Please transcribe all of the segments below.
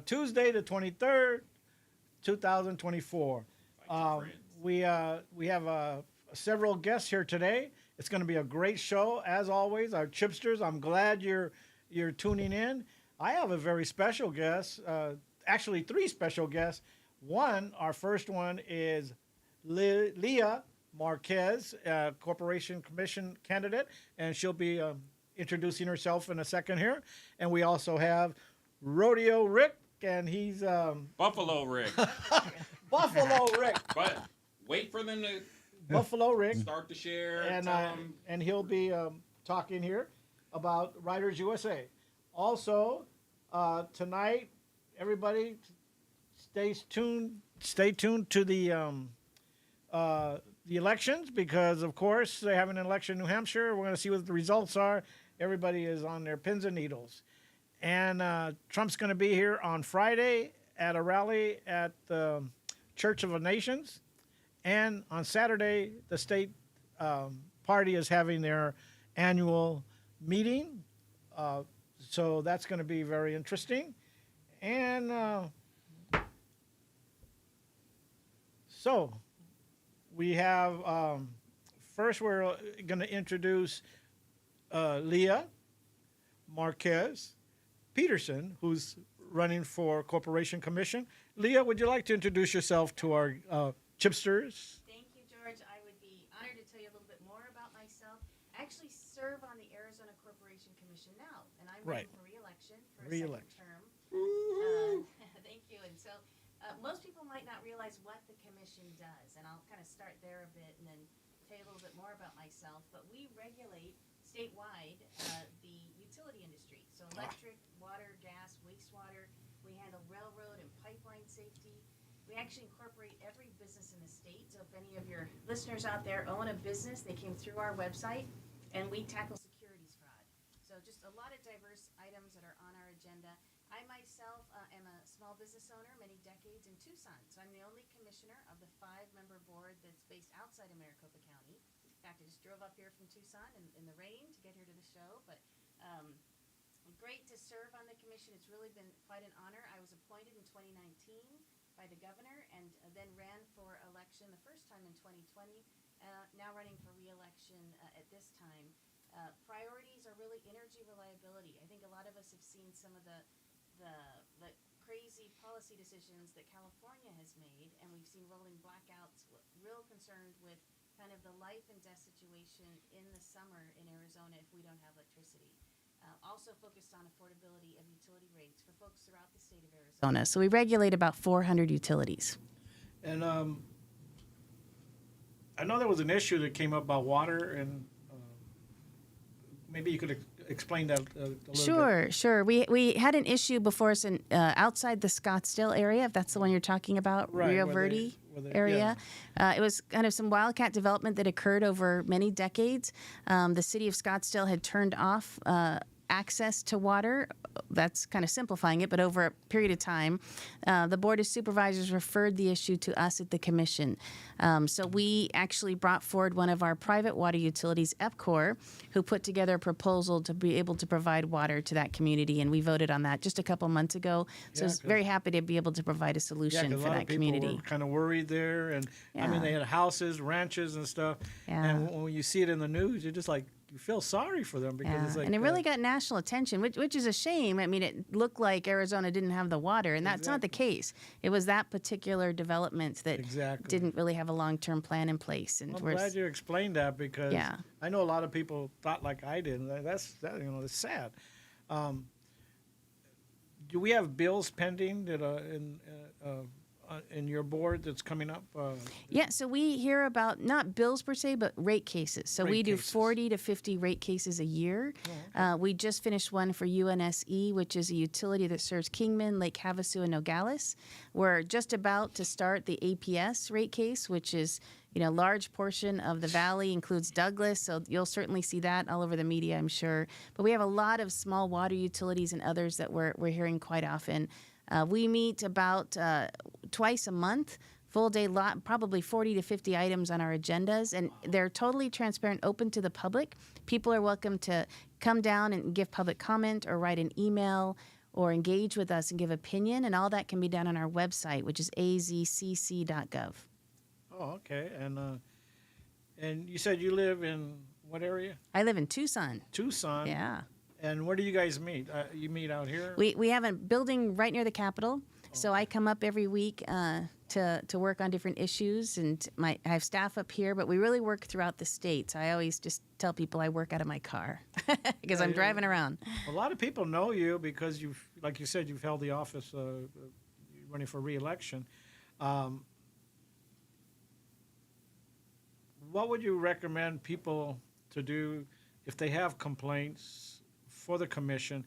Tuesday the 23rd, 2024. We have several guests here today. It's going to be a great show as always. Our chipsters, I'm glad you're tuning in. I have a very special guest. Actually, three special guests. Our first one is Leah Marquez, Corporation Commission candidate, and she'll be introducing herself in a second here. And we also have Rodeo Rick, and he's Buffalo Rick. Buffalo Rick. But wait for them to Buffalo Rick start to share. And he'll be talking here about Riders USA. Also, tonight, everybody, stay tuned to the elections because, of course, they have an election in New Hampshire. We're going to see what the results are. Everybody is on their pins and needles. And Trump's going to be here on Friday at a rally at the Church of the Nations. And on Saturday, the state party is having their annual meeting. So that's going to be very interesting. And so we have, first we're going to introduce Leah Marquez Peterson, who's running for Corporation Commission. Leah, would you like to introduce yourself to our chipsters? Thank you, George. I would be honored to tell you a little bit more about myself. I actually serve on the Arizona Corporation Commission now, and I'm running for re-election for a second term. Thank you. And so most people might not realize what the commission does, and I'll kind of start there a bit and then tell you a little bit more about myself. But we regulate statewide the utility industry, so electric, water, gas, wastewater. We handle railroad and pipeline safety. We actually incorporate every business in the state. So if any of your listeners out there own a business, they came through our website, and we tackle securities fraud. So just a lot of diverse items that are on our agenda. I myself am a small business owner, many decades in Tucson. So I'm the only commissioner of the 5-member board that's based outside of Maricopa County. In fact, I just drove up here from Tucson in the rain to get here to the show, but great to serve on the commission. It's really been quite an honor. I was appointed in 2019 by the governor and then ran for election the first time in 2020, now running for re-election at this time. Priorities are really energy reliability. I think a lot of us have seen some of the crazy policy decisions that California has made, and we've seen rolling blackouts. Real concerned with kind of the life and death situation in the summer in Arizona if we don't have electricity. Also focused on affordability of utility rates for folks throughout the state of Arizona. So we regulate about 400 utilities. And I know there was an issue that came up about water, and maybe you could explain that a little bit. Sure. We had an issue before us in outside the Scottsdale area, if that's the one you're talking about, right, Rio Verde area. Yeah. It was kind of some wildcat development that occurred over many decades. The city of Scottsdale had turned off access to water. That's kind of simplifying it, but over a period of time, the Board of Supervisors referred the issue to us at the Commission. So we actually brought forward one of our private water utilities, EPCOR, who put together a proposal to be able to provide water to that community, and we voted on that just a couple months ago. So I was very happy to be able to provide a solution for that community. People were kind of worried there, and I mean, they had houses, ranches, and stuff. And when you see it in the news, you're just like, you feel sorry for them because it's like, and it really got national attention, which is a shame. I mean, it looked like Arizona didn't have the water, and that's not the case. It was that particular development that didn't really have a long-term plan in place. And I'm glad you explained that because I know a lot of people thought like I did. That's sad. Do we have bills pending that in your board that's coming up? So we hear about not bills per se, but rate cases. So we do 40 to 50 rate cases a year. We just finished one for UNSE, which is a utility that serves Kingman, Lake Havasu, and Nogales. We're just about to start the APS rate case, which is a large portion of the valley, includes Douglas, so you'll certainly see that all over the media, I'm sure. But we have a lot of small water utilities and others that we're hearing quite often. We meet about twice a month, full day lot, probably 40 to 50 items on our agendas, and they're totally transparent, open to the public. People are welcome to come down and give public comment or write an email or engage with us and give opinion, and all that can be done on our website, which is azcc.gov. Oh, okay. And you said you live in what area? I live in Tucson. Tucson. Yeah. And where do you guys meet? You meet out here? We have a building right near the Capitol, so I come up every week to work on different issues, and I have staff up here, but we really work throughout the state. So I always just tell people I work out of my car because I'm driving around. A lot of people know you because you've, like you said, you've held the office running for re-election. What would you recommend people to do if they have complaints for the commission?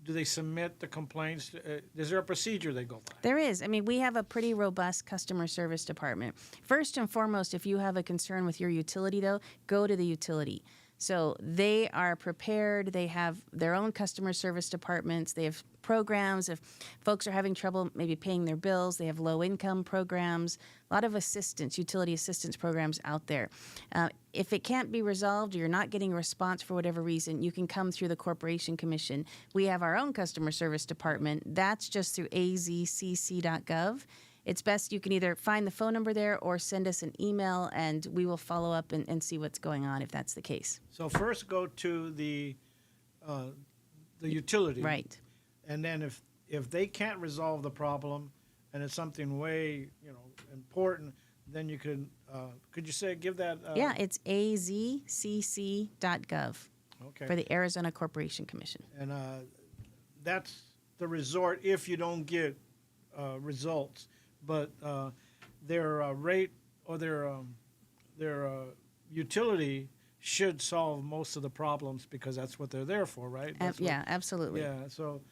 Do they submit the complaints? Is there a procedure they go by? There is. I mean, we have a pretty robust customer service department. First and foremost, if you have a concern with your utility, though, go to the utility. So they are prepared. They have their own customer service departments. They have programs. If folks are having trouble maybe paying their bills, they have low-income programs, a lot of assistance, utility assistance programs out there. If it can't be resolved or you're not getting a response for whatever reason, you can come through the Corporation Commission. We have our own customer service department. That's just through azcc.gov. It's best you can either find the phone number there or send us an email, and we will follow up and see what's going on if that's the case. So first go to the utility. Right. And then if they can't resolve the problem and it's something way, important, then you could you give that? Yeah, it's azcc.gov Okay. for the Arizona Corporation Commission. And that's the resort if you don't get results. But their rate or their utility should solve most of the problems because that's what they're there for, right? Yeah, absolutely. Yeah. So,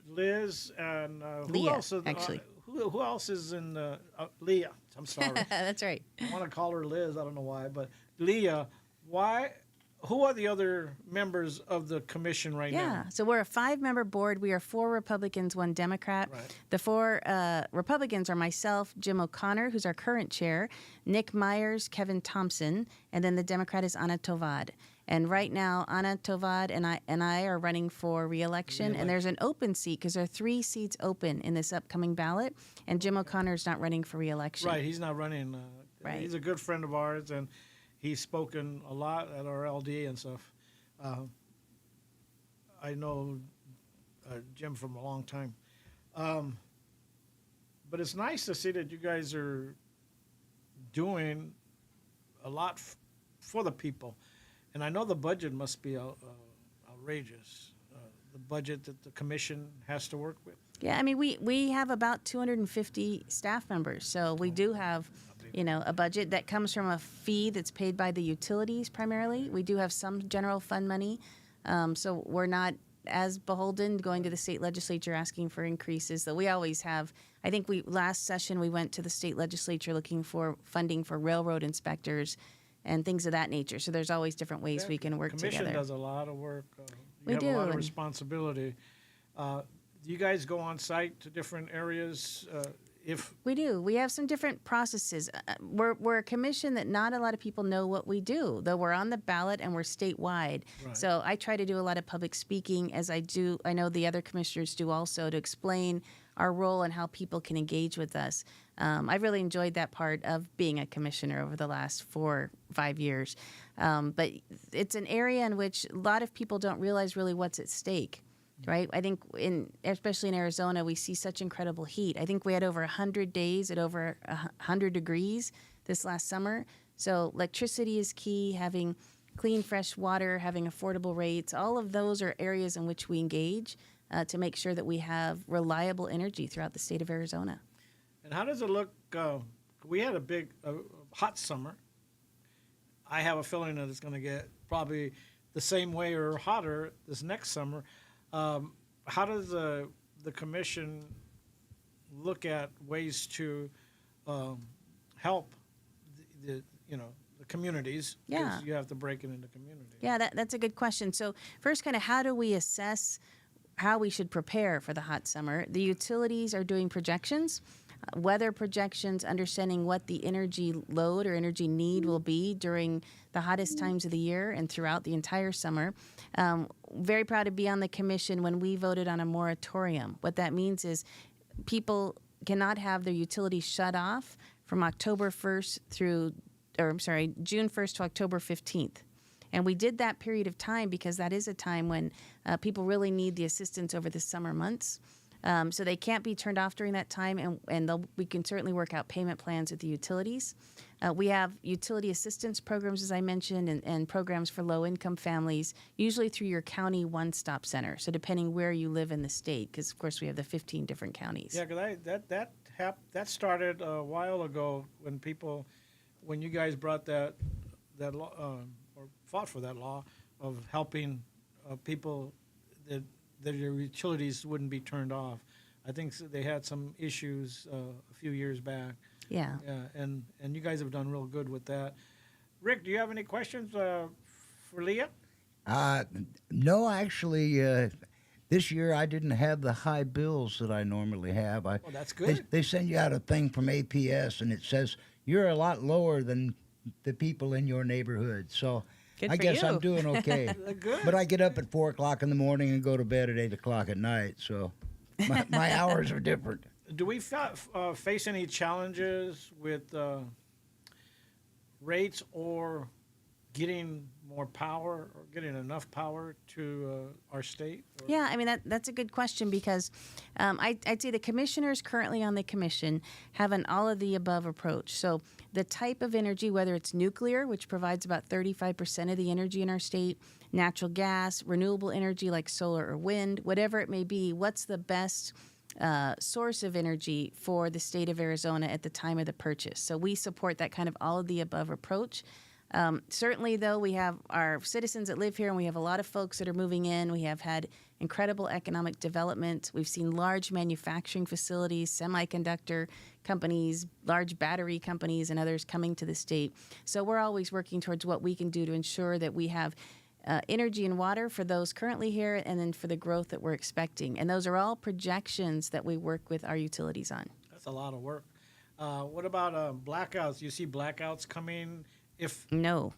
Liz and who Leah, else? actually. Who else is in the Leah? I'm sorry. That's right. I want to call her Liz. I don't know why, but Leah. Why? Who are the other members of the commission right now? Yeah, so we're a 5-member board. We are 4 Republicans, 1 Democrat. Right. The 4 Republicans are myself, Jim O'Connor, who's our current chair, Nick Myers, Kevin Thompson, and then the Democrat is Anna Tovad. And right now, Anna Tovad and I are running for re-election, and there's an open seat because there are 3 seats open in this upcoming ballot, and Jim O'Connor's not running for re-election. Right, he's not running. Right. He's a good friend of ours, and he's spoken a lot at our LD and stuff. I know Jim from a long time. But it's nice to see that you guys are doing a lot for the people. And I know the budget must be outrageous, the budget that the commission has to work with. Yeah, I mean, we have about 250 staff members, so we do have, a budget that comes from a fee that's paid by the utilities primarily. We do have some general fund money, so we're not as beholden going to the state legislature asking for increases that we always have. I think last session we went to the state legislature looking for funding for railroad inspectors and things of that nature. So there's always different ways we can work Commission together. does a lot of work. We have do, a lot of and- responsibility. Do you guys go on site to different areas? We do. We have some different processes. We're a commission that not a lot of people know what we do, though we're on the ballot and we're statewide. Right. So I try to do a lot of public speaking, as I know the other commissioners do also, to explain our role and how people can engage with us. I've really enjoyed that part of being a commissioner over the last 4 or 5 years. But it's an area in which a lot of people don't realize really what's at stake. Right, I think especially in Arizona, we see such incredible heat. I think we had over 100 days at over 100 degrees this last summer. So electricity is key. Having clean, fresh water, having affordable rates, all of those are areas in which we engage to make sure that we have reliable energy throughout the state of Arizona. And how does it look? We had a big hot summer. I have a feeling that it's going to get probably the same way or hotter this next summer. How does the commission look at ways to help the communities? Yeah. 'Cause you have to break it into communities. Yeah, that's a good question. So first, kind of how do we assess how we should prepare for the hot summer? The utilities are doing projections. weather projections, understanding what the energy load or energy need will be during the hottest times of the year and throughout the entire summer. Very proud to be on the commission when we voted on a moratorium. What that means is people cannot have their utilities shut off from October 1st June 1st to October 15th. And we did that period of time because that is a time when people really need the assistance over the summer months. So they can't be turned off during that time, and we can certainly work out payment plans with the utilities. We have utility assistance programs, as I mentioned, and programs for low-income families, usually through your county one-stop center. So depending where you live in the state, because, of course, we have the 15 different counties. Yeah, because that started a while ago when you guys brought that law, or fought for that law of helping people that their utilities wouldn't be turned off. I think they had some issues a few years back. Yeah. Yeah, and you guys have done real good with that. Rick, do you have any questions for Leah? No, actually, this year I didn't have the high bills that I normally have. Oh, that's good. They send you out a thing from APS, and it says you're a lot lower than the people in your neighborhood. So Good I for guess you. I'm doing okay. Good. But I get up at 4 o'clock in the morning and go to bed at 8 o'clock at night. So my hours are different. Do we face any challenges with rates or getting more power or getting enough power to our state? Or? Yeah, I mean, that's a good question because I'd say the commissioners currently on the commission have an all-of-the-above approach. So the type of energy, whether it's nuclear, which provides about 35% of the energy in our state, natural gas, renewable energy like solar or wind, whatever it may be, what's the best source of energy for the state of Arizona at the time of the purchase? So we support that kind of all-of-the-above approach. Certainly, though, we have our citizens that live here, and we have a lot of folks that are moving in. We have had incredible economic development. We've seen large manufacturing facilities, semiconductor companies, large battery companies, and others coming to the state. So we're always working towards what we can do to ensure that we have energy and water for those currently here and then for the growth that we're expecting. And those are all projections that we work with our utilities on. That's a lot of work. What about blackouts? You see blackouts coming? No.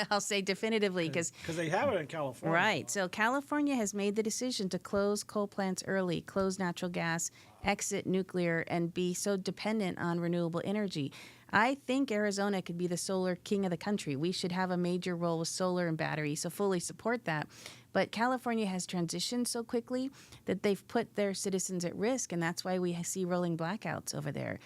I'll say definitively because they have it in California. Right. So California has made the decision to close coal plants early, close natural gas, exit nuclear, and be so dependent on renewable energy. I think Arizona could be the solar king of the country. We should have a major role with solar and battery, so fully support that. But California has transitioned so quickly that they've put their citizens at risk, and that's why we see rolling blackouts over there.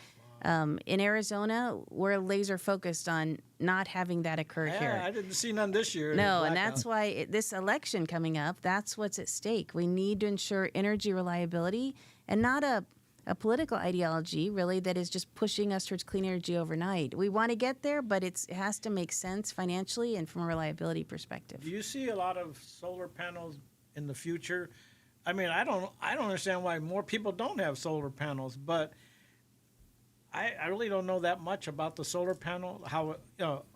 In Arizona, we're laser focused on not having that occur here. I didn't see none this year. No, and that's why this election coming up, that's what's at stake. We need to ensure energy reliability and not a political ideology, really, that is just pushing us towards clean energy overnight. We want to get there, but it has to make sense financially and from a reliability perspective. Do you see a lot of solar panels in the future? I mean, I don't understand why more people don't have solar panels, but I really don't know that much about the solar panel.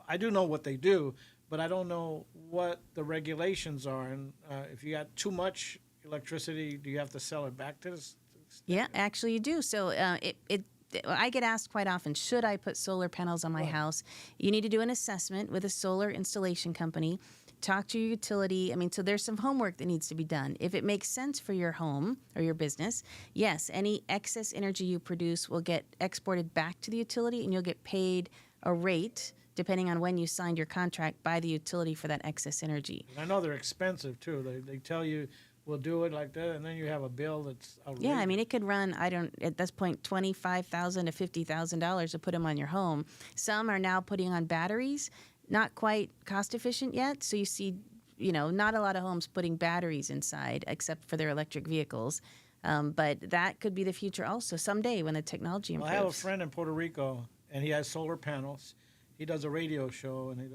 I do know what they do, but I don't know what the regulations are. And if you got too much electricity, do you have to sell it back to the state? Yeah, actually you do. So I get asked quite often, should I put solar panels on my house? You need to do an assessment with a solar installation company. Talk to your utility. I mean, so there's some homework that needs to be done. If it makes sense for your home or your business, yes, any excess energy you produce will get exported back to the utility and you'll get paid a rate depending on when you signed your contract by the utility for that excess energy. And I know they're expensive too. They tell you we'll do it like that, and then you have a bill that's outrageous. Yeah, I mean, it could run, at this point, $25,000 to $50,000 to put them on your home. Some are now putting on batteries. Not quite cost efficient yet. So you see, not a lot of homes putting batteries inside except for their electric vehicles. But that could be the future also someday when the technology improves. Well, I have a friend in Puerto Rico, and he has solar panels. He does a radio show, and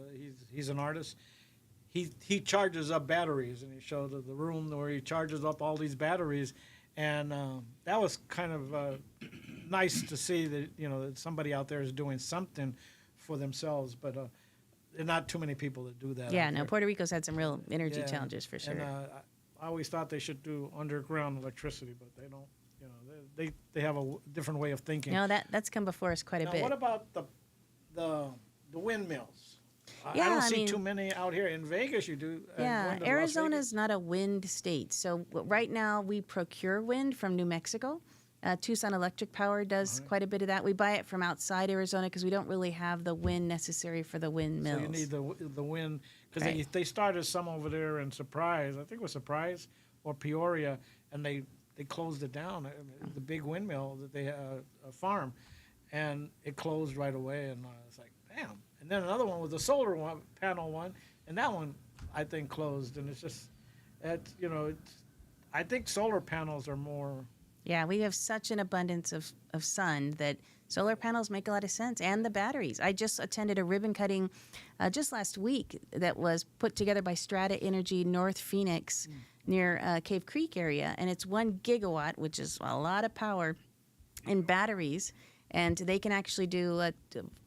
he's an artist. He charges up batteries, and he showed the room where he charges up all these batteries. And that was kind of nice to see that, that somebody out there is doing something for themselves. But there are not too many people that do that. Yeah, no, Puerto Rico's had some real energy challenges for sure. And I always thought they should do underground electricity, but they don't. You know, they have a different way of thinking. No, that's come before us quite a Now, bit. what about the windmills? I Yeah, don't I see mean- too many out here. In Vegas, you do. and Yeah, going to Las Arizona Vegas. is not a wind state. So right now we procure wind from New Mexico. Tucson Electric Power does quite a bit of that. We buy it from outside Arizona because we don't really have the wind necessary for the windmills. So you need the wind because Right. they started some over there in Surprise. I think it was Surprise or Peoria, and they closed it down. The big windmill that they farm, and it closed right away. And I was like, damn. And then another one was a solar panel one, and that one I think closed. And it's just it's I think solar panels are more. Yeah, we have such an abundance of sun that solar panels make a lot of sense, and the batteries. I just attended a ribbon cutting just last week that was put together by Strata Energy North Phoenix near Cave Creek area, and it's 1 gigawatt, which is a lot of power in batteries, and they can actually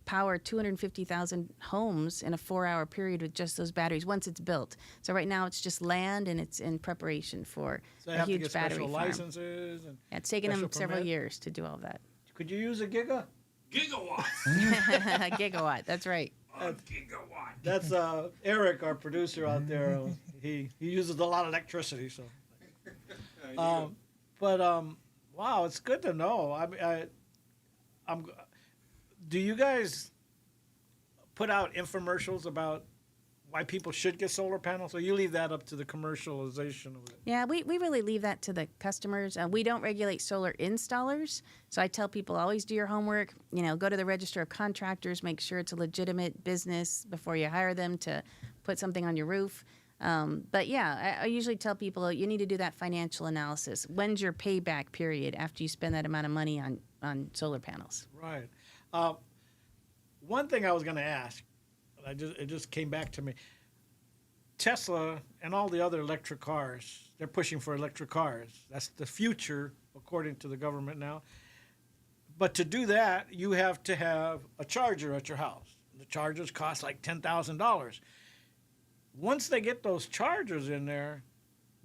power 250,000 homes in a 4-hour period with just those batteries once it's built. So right now it's just land, and it's in preparation for So they a have to huge get battery special farm. licenses. And Yeah, it's taken them special several permit? years to do all that. Could you use a giga? Gigawatts. Gigawatt, that's right. A gigawatt. That's Eric, our producer out there. He uses a lot of electricity, so. Wow, it's good to know. I'm. Do you guys put out infomercials about why people should get solar panels, or you leave that up to the commercialization of it? Yeah, we really leave that to the customers. We don't regulate solar installers. So I tell people always do your homework. Go to the Register of Contractors, make sure it's a legitimate business before you hire them to put something on your roof. But yeah, I usually tell people you need to do that financial analysis. When's your payback period after you spend that amount of money on solar panels? Right. One thing I was going to ask, it just came back to me. Tesla and all the other electric cars, they're pushing for electric cars. That's the future, according to the government now. But to do that, you have to have a charger at your house. The chargers cost like $10,000. Once they get those chargers in there,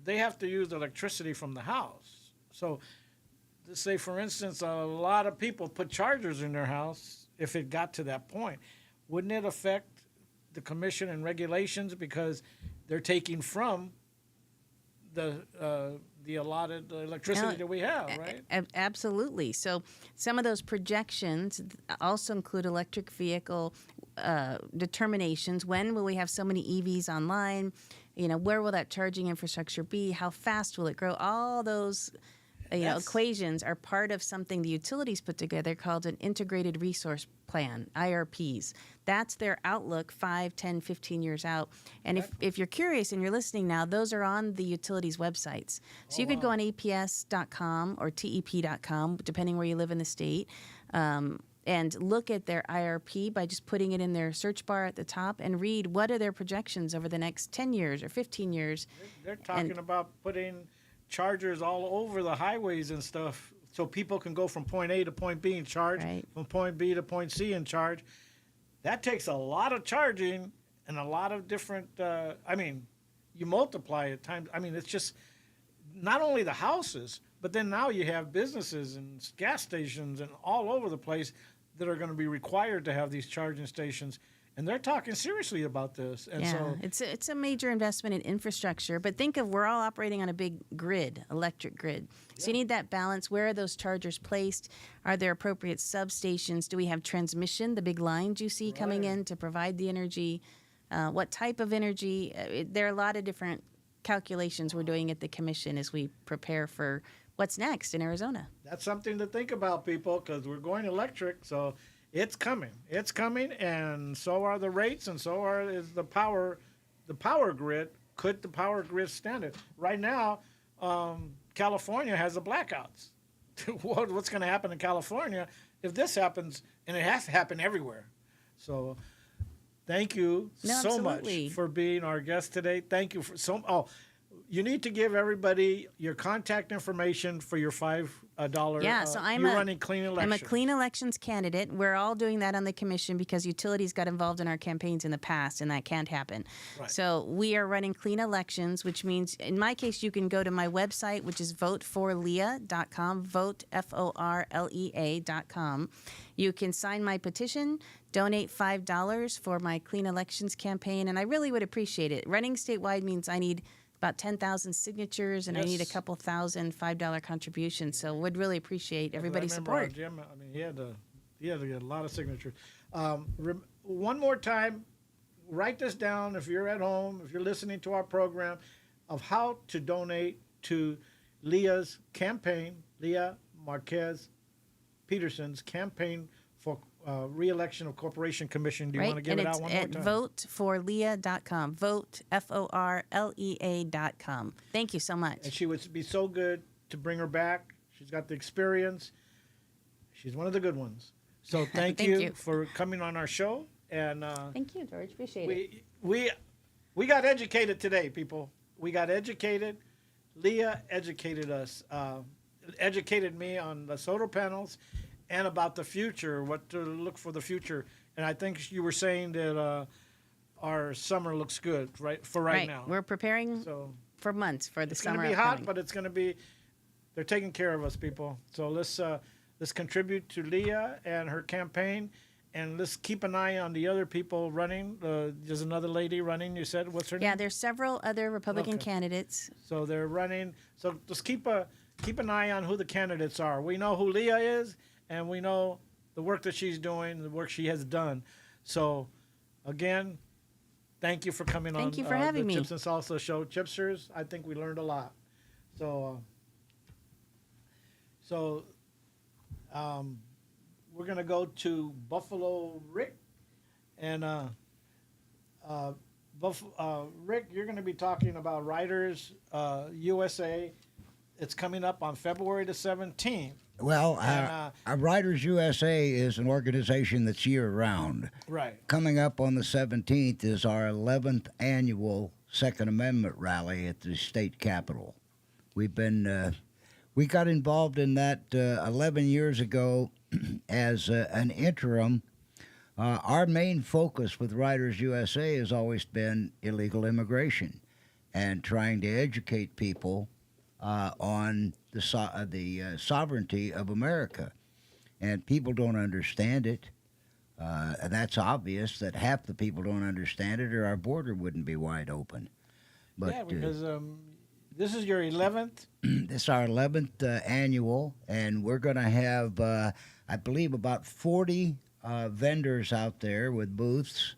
they have to use electricity from the house. So, say for instance, a lot of people put chargers in their house. If it got to that point, wouldn't it affect the commission and regulations because they're taking from the allotted electricity that we have, right? Absolutely. So some of those projections also include electric vehicle determinations. When will we have so many EVs online? Where will that charging infrastructure be? How fast will it grow? All those equations are part of something the utilities put together called an Integrated Resource Plan, IRPs. That's their outlook 5, 10, 15 years out. And if you're curious and you're listening now, those are on the utilities websites. So you could go on APS.com or TEP.com, depending where you live in the state, and look at their IRP by just putting it in their search bar at the top and read what are their projections over the next 10 years or 15 years. They're talking about putting chargers all over the highways and stuff so people can go from point A to point B and charge, Right. from point B to point C and charge. That takes a lot of charging and a lot of different, you multiply it times. It's just not only the houses, but then now you have businesses and gas stations and all over the place that are going to be required to have these charging stations. And they're talking seriously about this. And Yeah, so it's a major investment in infrastructure. But think of we're all operating on a big grid, electric grid. So you need that balance. Where are those chargers placed? Are there appropriate substations? Do we have transmission, the big lines you see coming Right. in to provide the energy? What type of energy? There are a lot of different calculations we're doing at the commission as we prepare for what's next in Arizona. that's something to think about, people, because we're going electric. So it's coming. It's coming, and so are the rates, and so is the power grid. Could the power grid stand it? Right now, California has the blackouts. What's going to happen in California if this happens? And it has to happen everywhere. So thank you No, so absolutely. much for being our guest today. Thank you for you need to give everybody your contact information for your $5. Yeah, so I'm you're running clean I'm elections. a clean elections candidate. We're all doing that on the commission because utilities got involved in our campaigns in the past, and that can't happen. Right. So we are running clean elections, which means, in my case, you can go to my website, which is voteforlea.com, vote, FORLEA.com. You can sign my petition, donate $5 for my clean elections campaign, and I really would appreciate it. Running statewide means I need about 10,000 signatures, and I need a Yes. couple thousand $5 contributions. So would really appreciate everybody's I remember support. Jim, I mean, he had to get a lot of signatures. One more time, write this down if you're at home, if you're listening to our program, of how to donate to Leah's campaign, Leah Marquez Peterson's campaign for re-election of Corporation Commission. Do you want to give and it it's out one more at time? voteforlea.com. Vote, FORLEA.com. Thank you so much. And she would be so good to bring her back. She's got the experience. She's one of the good ones. So thank, Thank you you. for coming on our show. And Thank you, George. Appreciate it. we got educated today, people. We got educated. Leah educated us, educated me on the solar panels and about the future, what to look for the future. And I think you were saying that our summer looks good, right? For right now. We're preparing So for months for the it's going summer to be hot, upcoming. but it's going to be. They're taking care of us, people. So let's contribute to Leah and her campaign, and let's keep an eye on the other people running. There's another lady running. You said what's her Yeah, name? there's several other Republican Okay. candidates. So they're running. So just keep an eye on who the candidates are. We know who Leah is, and we know the work that she's doing, the work she has done. So, again, thank you for coming on. Thank you for having the me. Chips and Salsa show. Chipsters, I think we learned a lot. So, we're gonna go to Buffalo Rick, and Rick, you're gonna be talking about Riders USA. It's coming up on February the 17th. Well, And, Riders USA is an organization that's year-round. Right. Coming up on the 17th is our 11th annual Second Amendment rally at the state capitol. We got involved in that 11 years ago as an interim. Our main focus with Riders USA has always been illegal immigration and trying to educate people on the sovereignty of America. And people don't understand it. And that's obvious that half the people don't understand it, or our border wouldn't be wide open. But yeah, because this is your 11th. this is our 11th annual, and we're going to have, I believe, about 40 vendors out there with booths.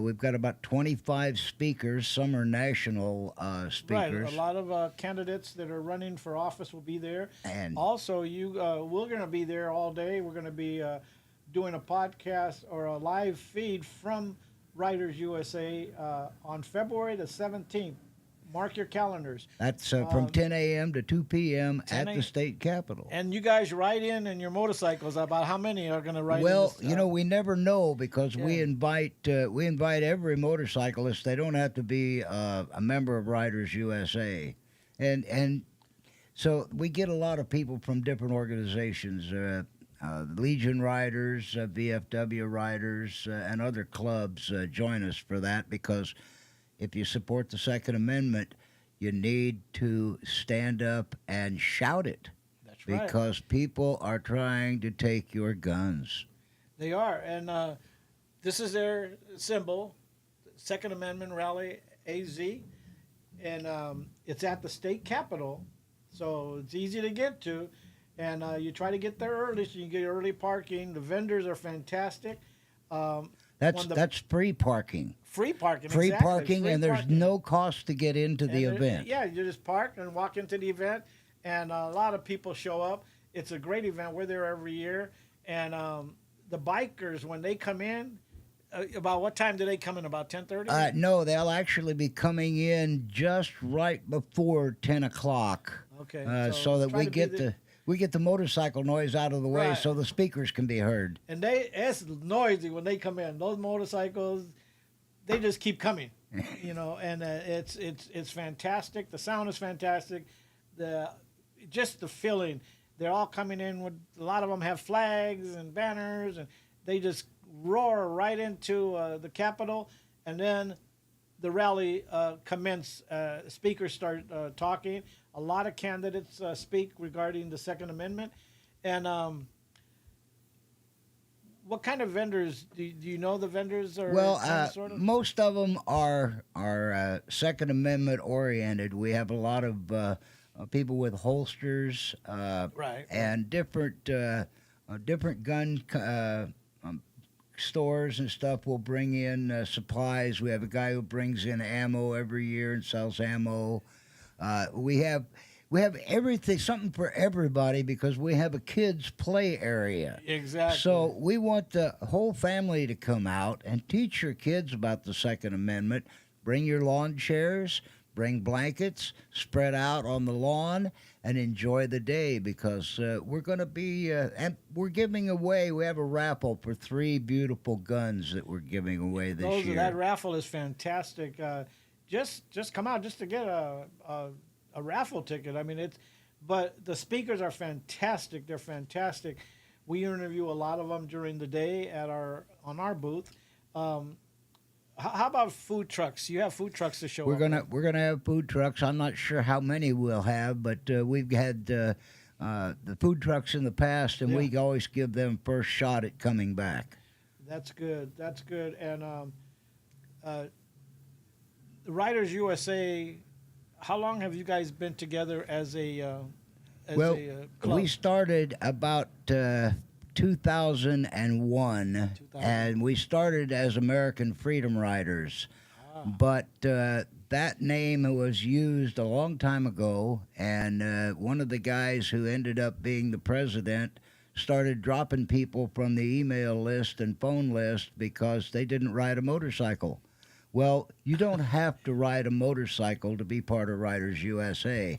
We've got about 25 speakers. Some are national speakers. Right, a lot of candidates that are running for office will be there. And Also, we're going to be there all day. We're going to be doing a podcast or a live feed from Riders USA on February the 17th. Mark your calendars. that's from 10 a.m. to 2 p.m. 10 at the state capitol. And you guys ride in your motorcycles. About how many are going to ride in? Well, this, you know, we never know because we Yeah. invite every motorcyclist. They don't have to be a member of Riders USA, and so we get a lot of people from different organizations, Legion Riders, VFW Riders, and other clubs join us for that because if you support the Second Amendment, you need to stand up and shout it. That's right. Because people are trying to take your guns. They are, and this is their symbol, Second Amendment Rally AZ, and it's at the state capitol, so it's easy to get to, and you try to get there early so you can get early parking. The vendors are fantastic. That's free parking. Free parking. Free exactly. parking, Free and there's parking. no cost to get into the And event. Yeah, you just park and walk into the event, and a lot of people show up. It's a great event. We're there every year, and the bikers, when they come in, about what time do they come in? About 10:30? No, they'll actually be coming in just right before 10 o'clock, Okay, so that try we to be get we get the motorcycle noise out of the way, Right. so the speakers can be heard. And it's noisy when they come in. Those motorcycles, they just keep coming. you know, and it's fantastic. The sound is fantastic. The just the feeling. They're all coming in with a lot of them have flags and banners, and they just roar right into the Capitol, and then the rally commence. Speakers start talking. A lot of candidates speak regarding the Second Amendment, and what kind of vendors do you know? The vendors are Well, kind of, sort of? most of them are Second Amendment oriented. We have a lot of people with holsters, Right. and different gun stores and stuff will bring in supplies. We have a guy who brings in ammo every year and sells ammo. We have everything, something for everybody, because we have a kids play area. Exactly. So we want the whole family to come out and teach your kids about the Second Amendment. Bring your lawn chairs, bring blankets, spread out on the lawn, and enjoy the day, because we're going to be and we're giving away. We have a raffle for 3 beautiful guns that we're giving away this year. That raffle is fantastic. Just come out just to get a raffle ticket. I mean, but the speakers are fantastic. They're fantastic. We interview a lot of them during the day on our booth. How about food trucks? You have food trucks to show. We're gonna have food trucks. I'm not sure how many we'll have, but we've had the food trucks in the past, and we always give them first shot at coming back. That's good. That's good. And the Riders USA. How long have you guys been together as a club? We started about 2001, and we started as American Freedom Riders. But that name was used a long time ago, and one of the guys who ended up being the president started dropping people from the email list and phone list because they didn't ride a motorcycle. Well, you don't have to ride a motorcycle to be part of Riders USA.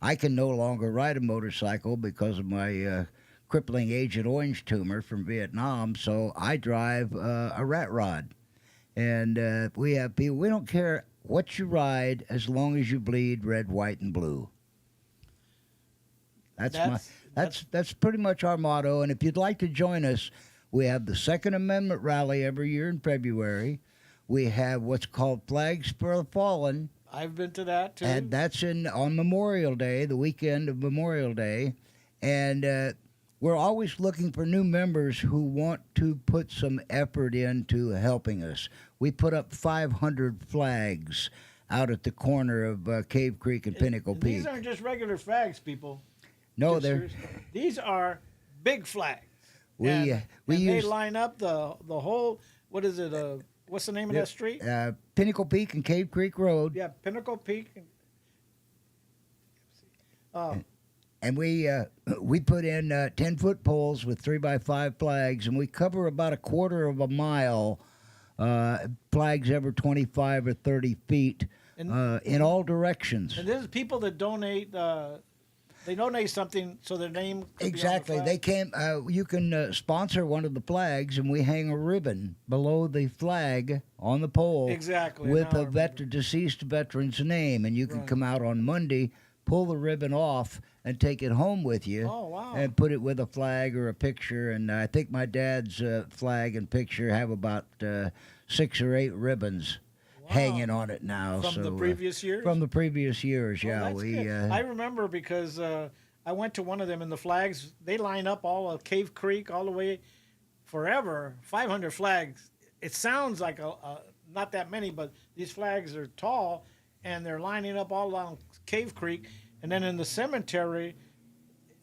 I can no longer ride a motorcycle because of my crippling Agent Orange tumor from Vietnam, so I drive a rat rod. And we have people, we don't care what you ride as long as you bleed red, white, and blue. That's pretty much our motto. And if you'd like to join us, we have the Second Amendment rally every year in February. We have what's called Flags for the Fallen. I've been to that too. And that's on Memorial Day, the weekend of Memorial Day. And we're always looking for new members who want to put some effort into helping us. We put up 500 flags out at the corner of Cave Creek and Pinnacle Peak. These aren't just regular flags, people. No, these are big flags. They line up the whole. What is it? What's the name of that street? Pinnacle Peak and Cave Creek Road. Yeah, Pinnacle Peak. And we put in 10-foot poles with 3x5 flags, and we cover about a quarter of a mile, flags every 25 or 30 feet in all directions. And there's people that donate. They donate something so their name could Exactly. be on the They flag. came. You can sponsor one of the flags, and we hang a ribbon below the flag on the pole. Exactly. With Now I a remember. deceased veteran's name, and you can come out on Monday, pull the ribbon off, and take it home with you. Oh, wow. And put it with a flag or a picture. And I think my dad's flag and picture have about 6 or 8 ribbons hanging on it now. From the previous years? From the previous years, yeah. That's good. I remember because I went to one of them, and the flags, they line up all of Cave Creek all the way forever. 500 flags. It sounds like not that many, but these flags are tall, and they're lining up all along Cave Creek. And then in the cemetery,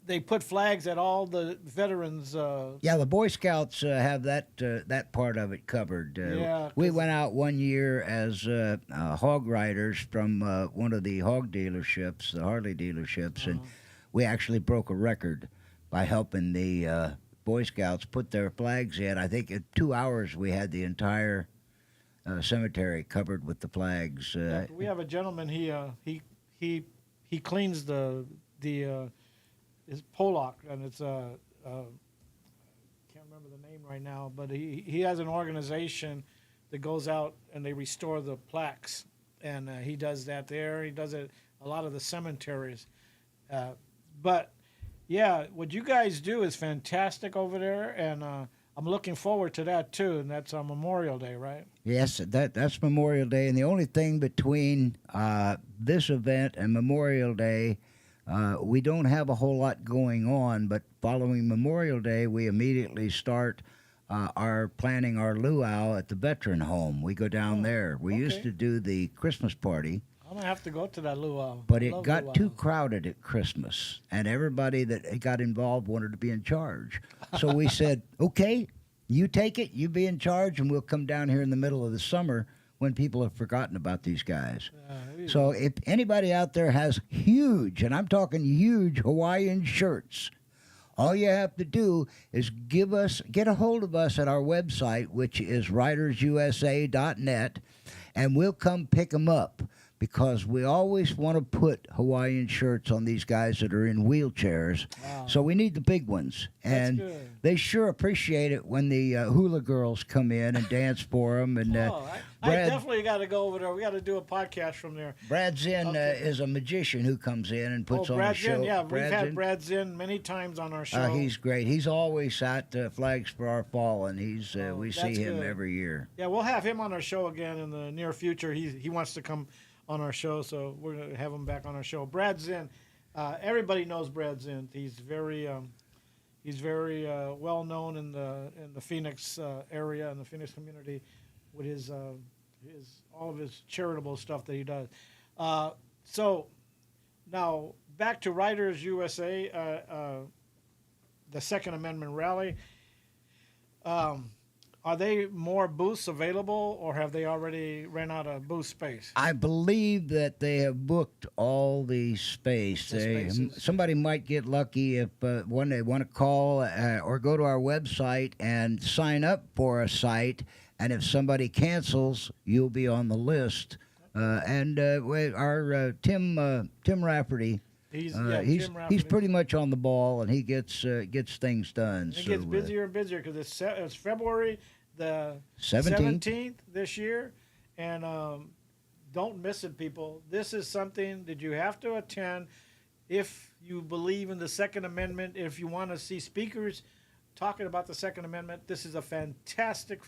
they put flags at all the veterans. Yeah, the Boy Scouts have that part of it covered. We went out one year as hog riders from one of the hog dealerships, the Harley dealerships, and we actually broke a record by helping the Boy Scouts put their flags in. I think in 2 hours we had the entire cemetery covered with the flags. We have a gentleman. He cleans the his Pollock, and it's can't remember the name right now, but he has an organization that goes out and they restore the plaques, and he does that there. He does it a lot of the cemeteries, but yeah, what you guys do is fantastic over there, and I'm looking forward to that too. And that's on Memorial Day, right? Yes, that's Memorial Day, and the only thing between this event and Memorial Day, we don't have a whole lot going on. But following Memorial Day, we immediately start our planning our luau at the veteran home. We go down there. We used okay. to do the Christmas party, I'm gonna have to go to that luau. but I it love got too luau's. crowded at Christmas, and everybody that got involved wanted to be in charge. So we said, okay, you take it, you be in charge, and we'll come down here in the middle of the summer when people have forgotten about these guys. So if anybody out there has huge, and I'm talking huge Hawaiian shirts, all you have to do is get a hold of us at our website, which is writersusa.net, and we'll come pick them up, because we always want to put Hawaiian shirts on these guys that are in wheelchairs. Wow. So we need the big ones. And good. they sure appreciate it when the hula girls come in and dance for them. And I Brad- definitely got to go over there. We got to do a podcast from there. Brad Zinn Okay. is a magician who comes in and puts on a Brad show. Zinn, yeah, we've had Zinn. Brad Zinn many times on our show. He's great. He's always at Flags for Our Fallen. He's we see that's him good. every year. Yeah, we'll have him on our show again in the near future. He wants to come on our show, so we're gonna have him back on our show. Brad Zinn, everybody knows Brad Zinn. He's very well known in the Phoenix area and the Phoenix community with his all of his charitable stuff that he does. So now back to Writers USA, the Second Amendment rally. Are they more booths available, or have they already ran out of booth space? I believe that they have booked all the space. The spaces. Somebody might get lucky if when they want to call or go to our website and sign up for a site, and if somebody cancels, you'll be on the list. Our Tim Rafferty. Tim He's Rafferty. pretty much on the ball, and he gets things done. It gets busier and busier because it's February the 17th this year, and don't miss it, people. This is something that you have to attend if you believe in the Second Amendment. If you want to see speakers talking about the Second Amendment, this is a fantastic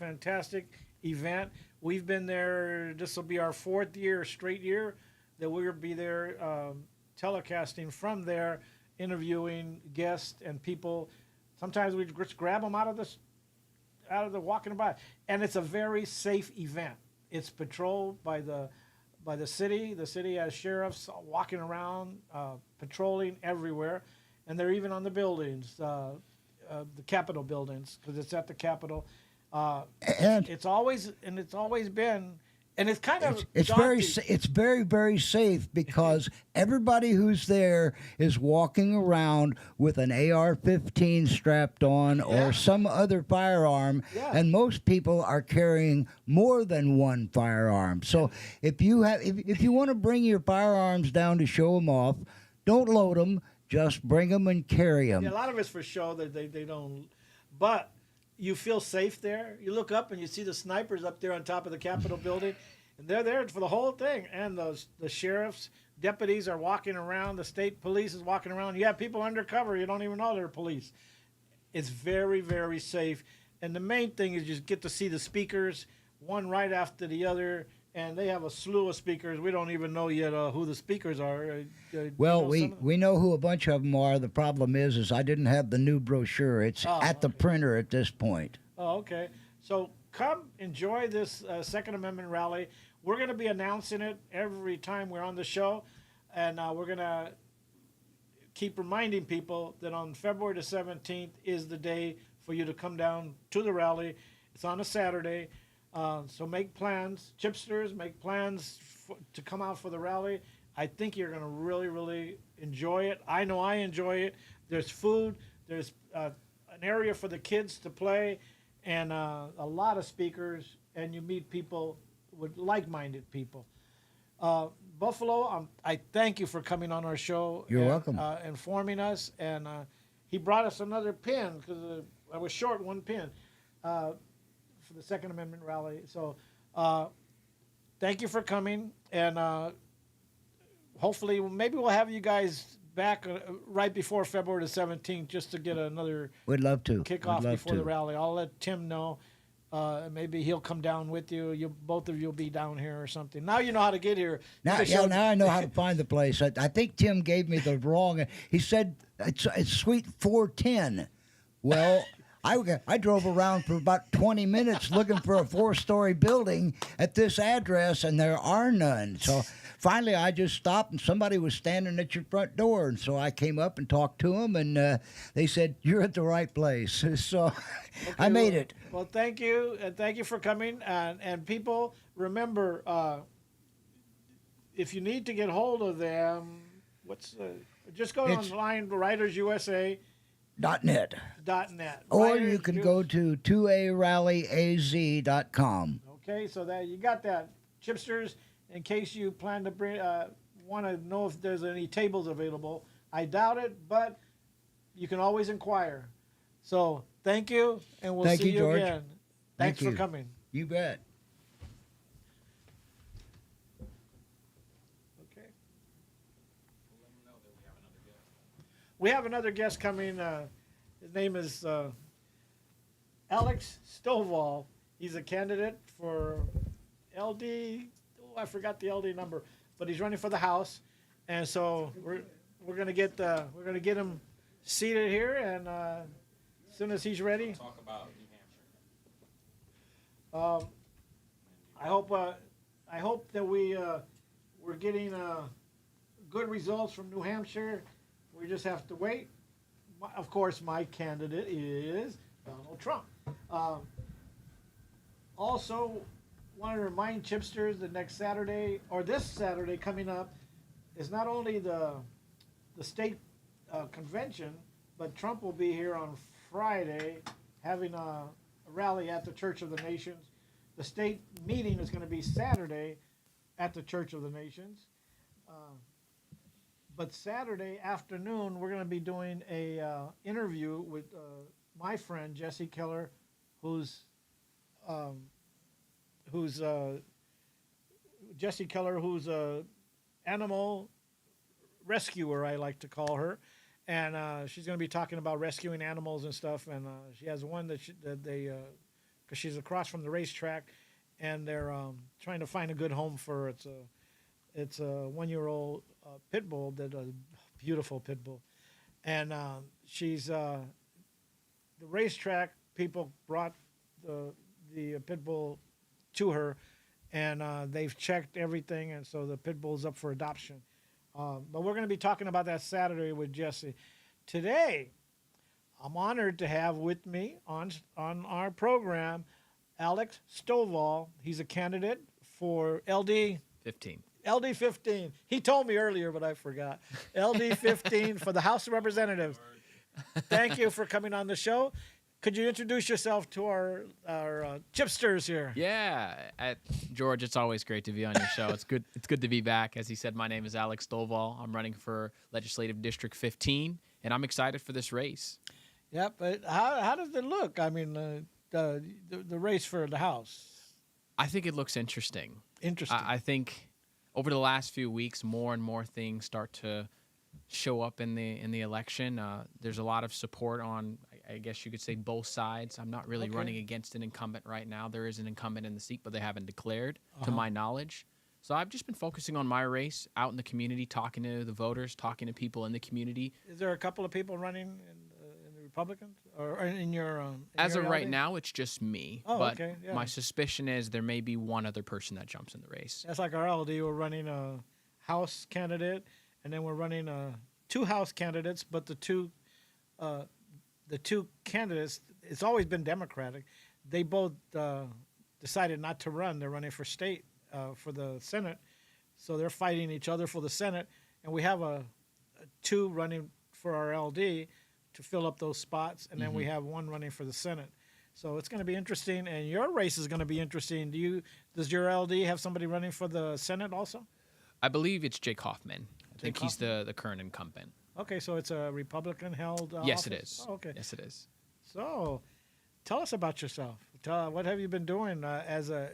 event. We've been there. This will be our straight year that we'll be there telecasting from there, interviewing guests and people. Sometimes we just grab them out of the walking by, and it's a very safe event. It's patrolled by the city. The city has sheriffs walking around, patrolling everywhere, and they're even on the buildings, the Capitol buildings, because it's at the Capitol. And it's always been. And it's kind of it's very, very safe because everybody who's there is walking around with an AR-15 strapped on or some other firearm, and most people are carrying more than one firearm. So if you want to bring your firearms down to show them off, don't load them. Just bring them and carry them. Yeah, a lot of it's for show that they don't, but you feel safe there. You look up and you see the snipers up there on top of the Capitol building, and they're there for the whole thing. And the sheriffs, deputies are walking around. The state police is walking around. You have people undercover. You don't even know they're police. It's very, very safe. And the main thing is just get to see the speakers, one right after the other. And they have a slew of speakers. We don't even know yet who the speakers are. Well, you know we know who a bunch of them are. The problem is I didn't have the new brochure. It's at the printer at this point. Oh, okay. So come enjoy this Second Amendment rally. We're going to be announcing it every time we're on the show. And we're going to keep reminding people that on February the 17th is the day for you to come down to the rally. It's on a Saturday. So make plans, chipsters, make plans to come out for the rally. I think you're going to really, really enjoy it. I know I enjoy it. There's food. There's an area for the kids to play, and a lot of speakers, and you meet people with like-minded people. Buffalo, I thank you for coming on our show. You're welcome. Informing us, and he brought us another pin because I was short one pin. for the Second Amendment rally. So, thank you for coming, and hopefully, maybe we'll have you guys back right before February the 17th, just to get another We'd love to. kickoff We'd love before to. the rally. I'll let Tim know. Maybe he'll come down with you. You both of you will be down here or something. Now you know how to get here. Now, now I know how to find the place. I think Tim gave me the wrong. He said it's Suite 410. Well, I drove around for about 20 minutes looking for a 4-story building at this address, and there are none. So finally, I just stopped, and somebody was standing at your front door. And so I came up and talked to them, and they said, "You're at the right place." So I made it. Well, thank you, and thank you for coming. And people, remember, if you need to get hold of them, just go It's- online, WritersUSA.net. .net. Or you can go to 2arallyaz.com. Okay, so that you got that, Chipsters. In case you plan to bring, want to know if there's any tables available. I doubt it, but you can always inquire. So thank you, and we'll Thank see you, you George. again. Thank Thanks for you. coming. You bet. Okay. We have another guest coming. His name is Alex Stovall. He's a candidate for LD. Oh, I forgot the LD number, but he's running for the House, and so we're gonna get him seated here, and as soon as he's ready, Talk about New Hampshire. I hope that we're getting good results from New Hampshire. We just have to wait. Of course, my candidate is Donald Trump. Also, want to remind Chipsters that next Saturday, or this Saturday coming up, is not only the state convention, but Trump will be here on Friday having a rally at the Church of the Nations. The state meeting is going to be Saturday at the Church of the Nations. But Saturday afternoon, we're going to be doing a interview with my friend Jesse Keller, who's Jesse Keller, who's a animal rescuer, I like to call her, and she's going to be talking about rescuing animals and stuff. And she has one that they, because she's across from the racetrack, and they're trying to find a good home for her. It's a 1-year-old pit bull, that a beautiful pit bull, and she's the racetrack people brought the pit bull to her, and they've checked everything, and so the pit bull's up for adoption. But we're going to be talking about that Saturday with Jesse. Today, I'm honored to have with me on our program Alex Stovall. He's a candidate for LD 15. LD 15. He told me earlier, but I forgot. LD 15 for the House of Representatives. Thank you for coming on the show. Could you introduce yourself to our chipsters here? Yeah, George, it's always great to be on your show. It's good to be back. As he said, my name is Alex Stovall. I'm running for Legislative District 15, and I'm excited for this race. Yep. But how does it look? I mean, the race for the House. I think it looks interesting. Interesting. I think over the last few weeks, more and more things start to show up in the election. There's a lot of support on, I guess you could say, both sides. I'm not really running against an incumbent right now. There is an incumbent in the seat, but they haven't declared, to my knowledge. So I've just been focusing on my race out in the community, talking to the voters, talking to people in the community. Is there a couple of people running in the Republicans or in your? As your of right LD? now, it's just me. Oh, but okay, yeah. my suspicion is there may be one other person that jumps in the race. That's like our LD. We're running a House candidate, and then we're running two House candidates. But the two candidates, it's always been Democratic. They both decided not to run. They're running for state for the Senate, so they're fighting each other for the Senate. And we have a two running for our LD to fill up those spots, and then we have one running for the Senate. So it's going to be interesting, and your race is going to be interesting. Does your LD have somebody running for the Senate also? I believe it's Jake Hoffman. I think he's Hoffman? the current incumbent. Okay, so it's a Republican-held Yes, office? it is. Oh, okay. Yes, it is. So tell us about yourself. What have you been doing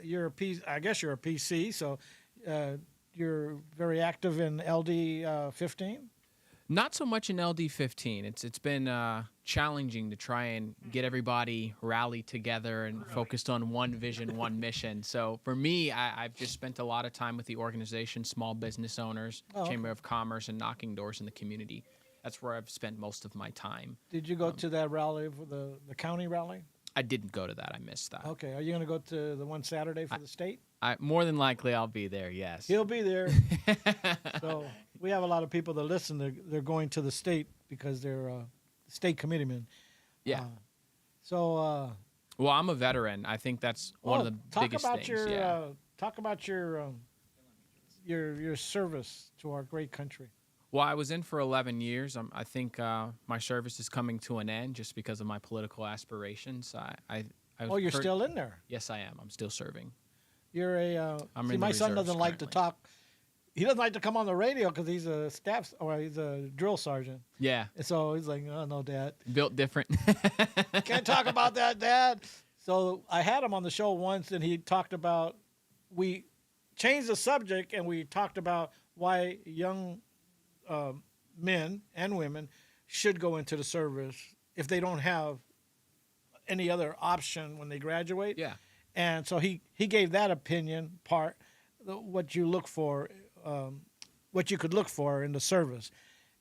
you're a P? I guess you're a PC, so you're very active in LD 15. Not so much in LD15. It's been challenging to try and get everybody rallied together and focused on one vision, one mission. So for me, I've just spent a lot of time with the organization, small business owners, Chamber of Commerce, and knocking doors in the community. That's where I've spent most of my time. Did you go to that rally for the county rally? I didn't go to that. I missed that. Okay. Are you going to go to the one Saturday for the state? More than likely, I'll be there. Yes. He'll be there. So we have a lot of people that listen. They're going to the state because they're state committeemen. Yeah. Well, I'm a veteran. I think that's one of the biggest things. Talk about your service to our great country. Well, I was in for 11 years. I think my service is coming to an end just because of my political aspirations. You're still in there. Yes, I am. I'm still serving. You're a. I'm See, in my the son reserves doesn't like to currently. talk. He doesn't like to come on the radio because he's a he's a drill sergeant. Yeah. And so he's like, oh no, Dad, Built different. can't talk about that, Dad. So I had him on the show once, and he talked about we changed the subject, and we talked about why young men and women should go into the service if they don't have any other option when they graduate. Yeah. And so he gave that opinion part, what you look for, what you could look for in the service.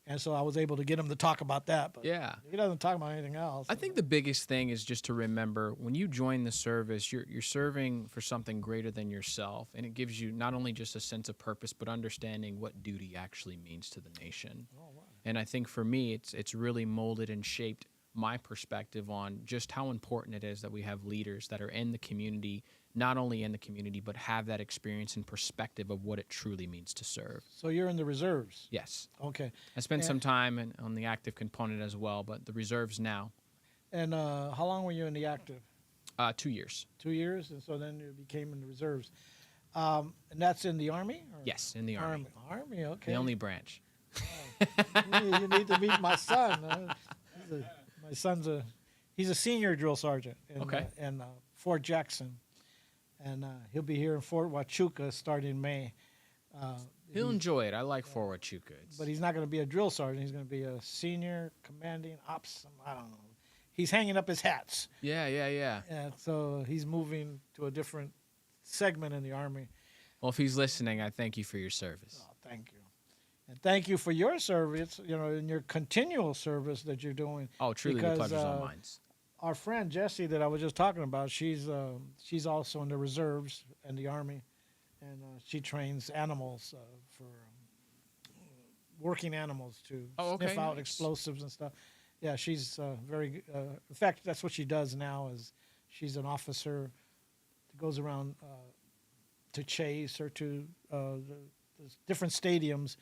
And so I was able to get him to talk about that. But Yeah. he doesn't talk about anything else. I think the biggest thing is just to remember when you join the service, you're serving for something greater than yourself, and it gives you not only just a sense of purpose, but understanding what duty actually means to the nation. Oh, wow. And I think for me, it's really molded and shaped my perspective on just how important it is that we have leaders that are in the community, not only in the community, but have that experience and perspective of what it truly means to serve. So you're in the reserves. Yes. Okay. I spent some time on the active component as well, but the reserves now, And how long were you in the active? 2 years. 2 years? And so then you became in the reserves. And that's in the Army? Or? Yes, in the Army. Army, okay. The only branch. You need to meet my son. My son's he's a senior drill sergeant in Fort Jackson. And he'll be here in Fort Huachuca starting May. He'll enjoy it. I like Fort Huachuca. But he's not going to be a drill sergeant. He's going to be a senior commanding ops. I don't know. He's hanging up his hats. Yeah. And so he's moving to a different segment in the Army. Well, if he's listening, I thank you for your service. Oh, thank you. And thank you for your service, in your continual service that you're doing. Oh, truly, the pleasure's all mine. Our friend Jessie that I was just talking about, she's also in the reserves and the Army, and she trains animals for working animals to sniff out explosives and stuff. Yeah, she's very. In fact, that's what she does now. Is she's an officer that goes around to chase or to the different stadiums.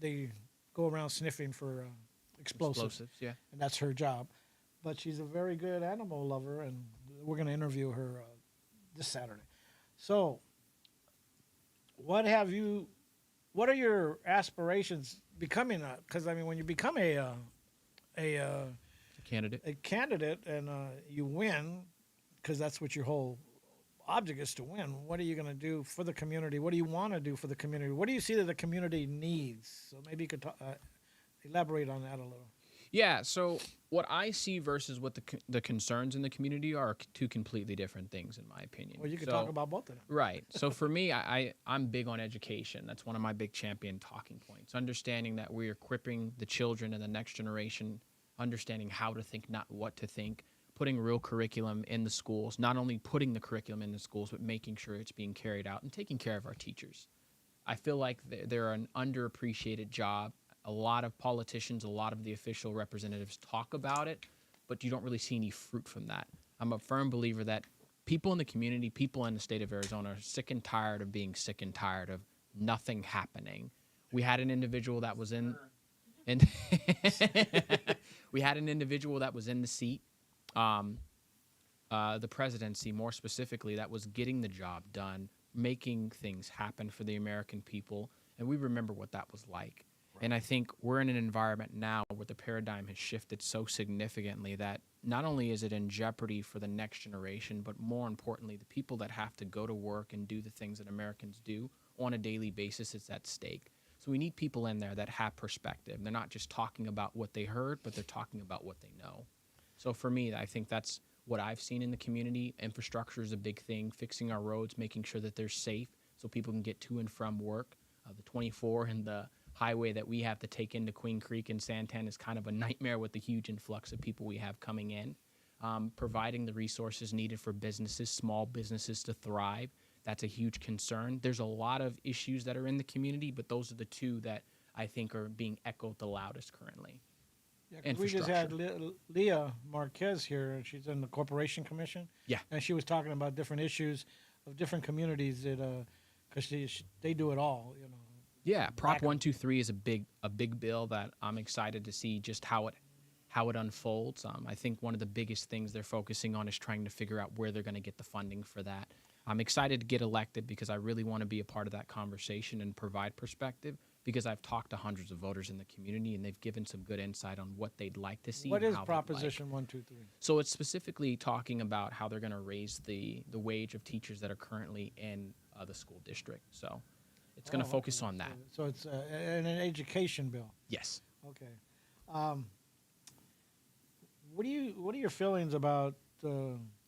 They go around sniffing for explosives. Yeah. And that's her job. But she's a very good animal lover, and we're going to interview her this Saturday. So, what are your aspirations becoming because when you become a candidate and you win, because that's what your whole object is to win, what are you going to do for the community? What do you want to do for the community? What do you see that the community needs? So maybe you could elaborate on that a little. Yeah, so what I see versus what the concerns in the community are two completely different things, in my opinion. Well, you could talk about both of them. Right. So for me, I'm big on education. That's one of my big champion talking points. Understanding that we're equipping the children and the next generation, understanding how to think, not what to think, putting real curriculum in the schools, not only putting the curriculum in the schools, but making sure it's being carried out and taking care of our teachers. I feel like they're an underappreciated job. A lot of politicians, a lot of the official representatives talk about it, but you don't really see any fruit from that. I'm a firm believer that people in the community, people in the state of Arizona are sick and tired of being sick and tired of nothing happening. We had an individual that was in we had an individual that was in the seat, the presidency more specifically, that was getting the job done, making things happen for the American people, and we remember what that was like. And I think we're in an environment now where the paradigm has shifted so significantly that not only is it in jeopardy for the next generation, but more importantly, the people that have to go to work and do the things that Americans do on a daily basis is at stake. So we need people in there that have perspective. They're not just talking about what they heard, but they're talking about what they know. So for me, I think that's what I've seen in the community. Infrastructure is a big thing, fixing our roads, making sure that they're safe so people can get to and from work. The 24 and the highway that we have to take into Queen Creek and Santan is kind of a nightmare with the huge influx of people we have coming in. Providing the resources needed for businesses, small businesses to thrive, that's a huge concern. There's a lot of issues that are in the community, but those are the two that I think are being echoed the loudest currently. Yeah, 'cause we just had Leah Marquez here, and she's in the Corporation Commission. Yeah. And she was talking about different issues of different communities that, because they do it all, you know. Yeah, Prop 123 is a big bill that I'm excited to see just how it unfolds. I think one of the biggest things they're focusing on is trying to figure out where they're going to get the funding for that. I'm excited to get elected because I really want to be a part of that conversation and provide perspective, because I've talked to hundreds of voters in the community and they've given some good insight on what they'd like to see. What and is how they'd Proposition like. 123? So it's specifically talking about how they're going to raise the wage of teachers that are currently in the school district. So it's going to focus on that. So it's an education bill. Yes. Okay. What are your feelings about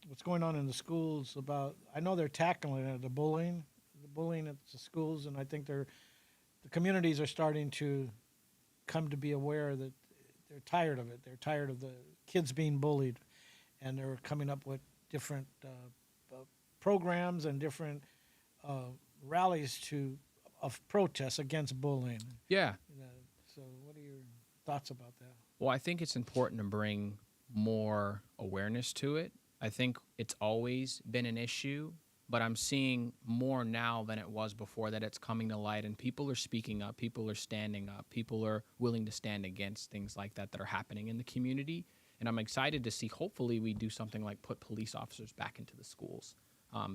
what's going on in the schools? About, I know they're tackling it, the bullying at the schools, and I think the communities are starting to come to be aware that they're tired of it. They're tired of the kids being bullied, and they're coming up with different programs and different rallies of protests against bullying. Yeah. So what are your thoughts about that? Well, I think it's important to bring more awareness to it. I think it's always been an issue, but I'm seeing more now than it was before that it's coming to light, and people are speaking up, people are standing up, people are willing to stand against things like that are happening in the community. And I'm excited to see, hopefully we do something like put police officers back into the schools.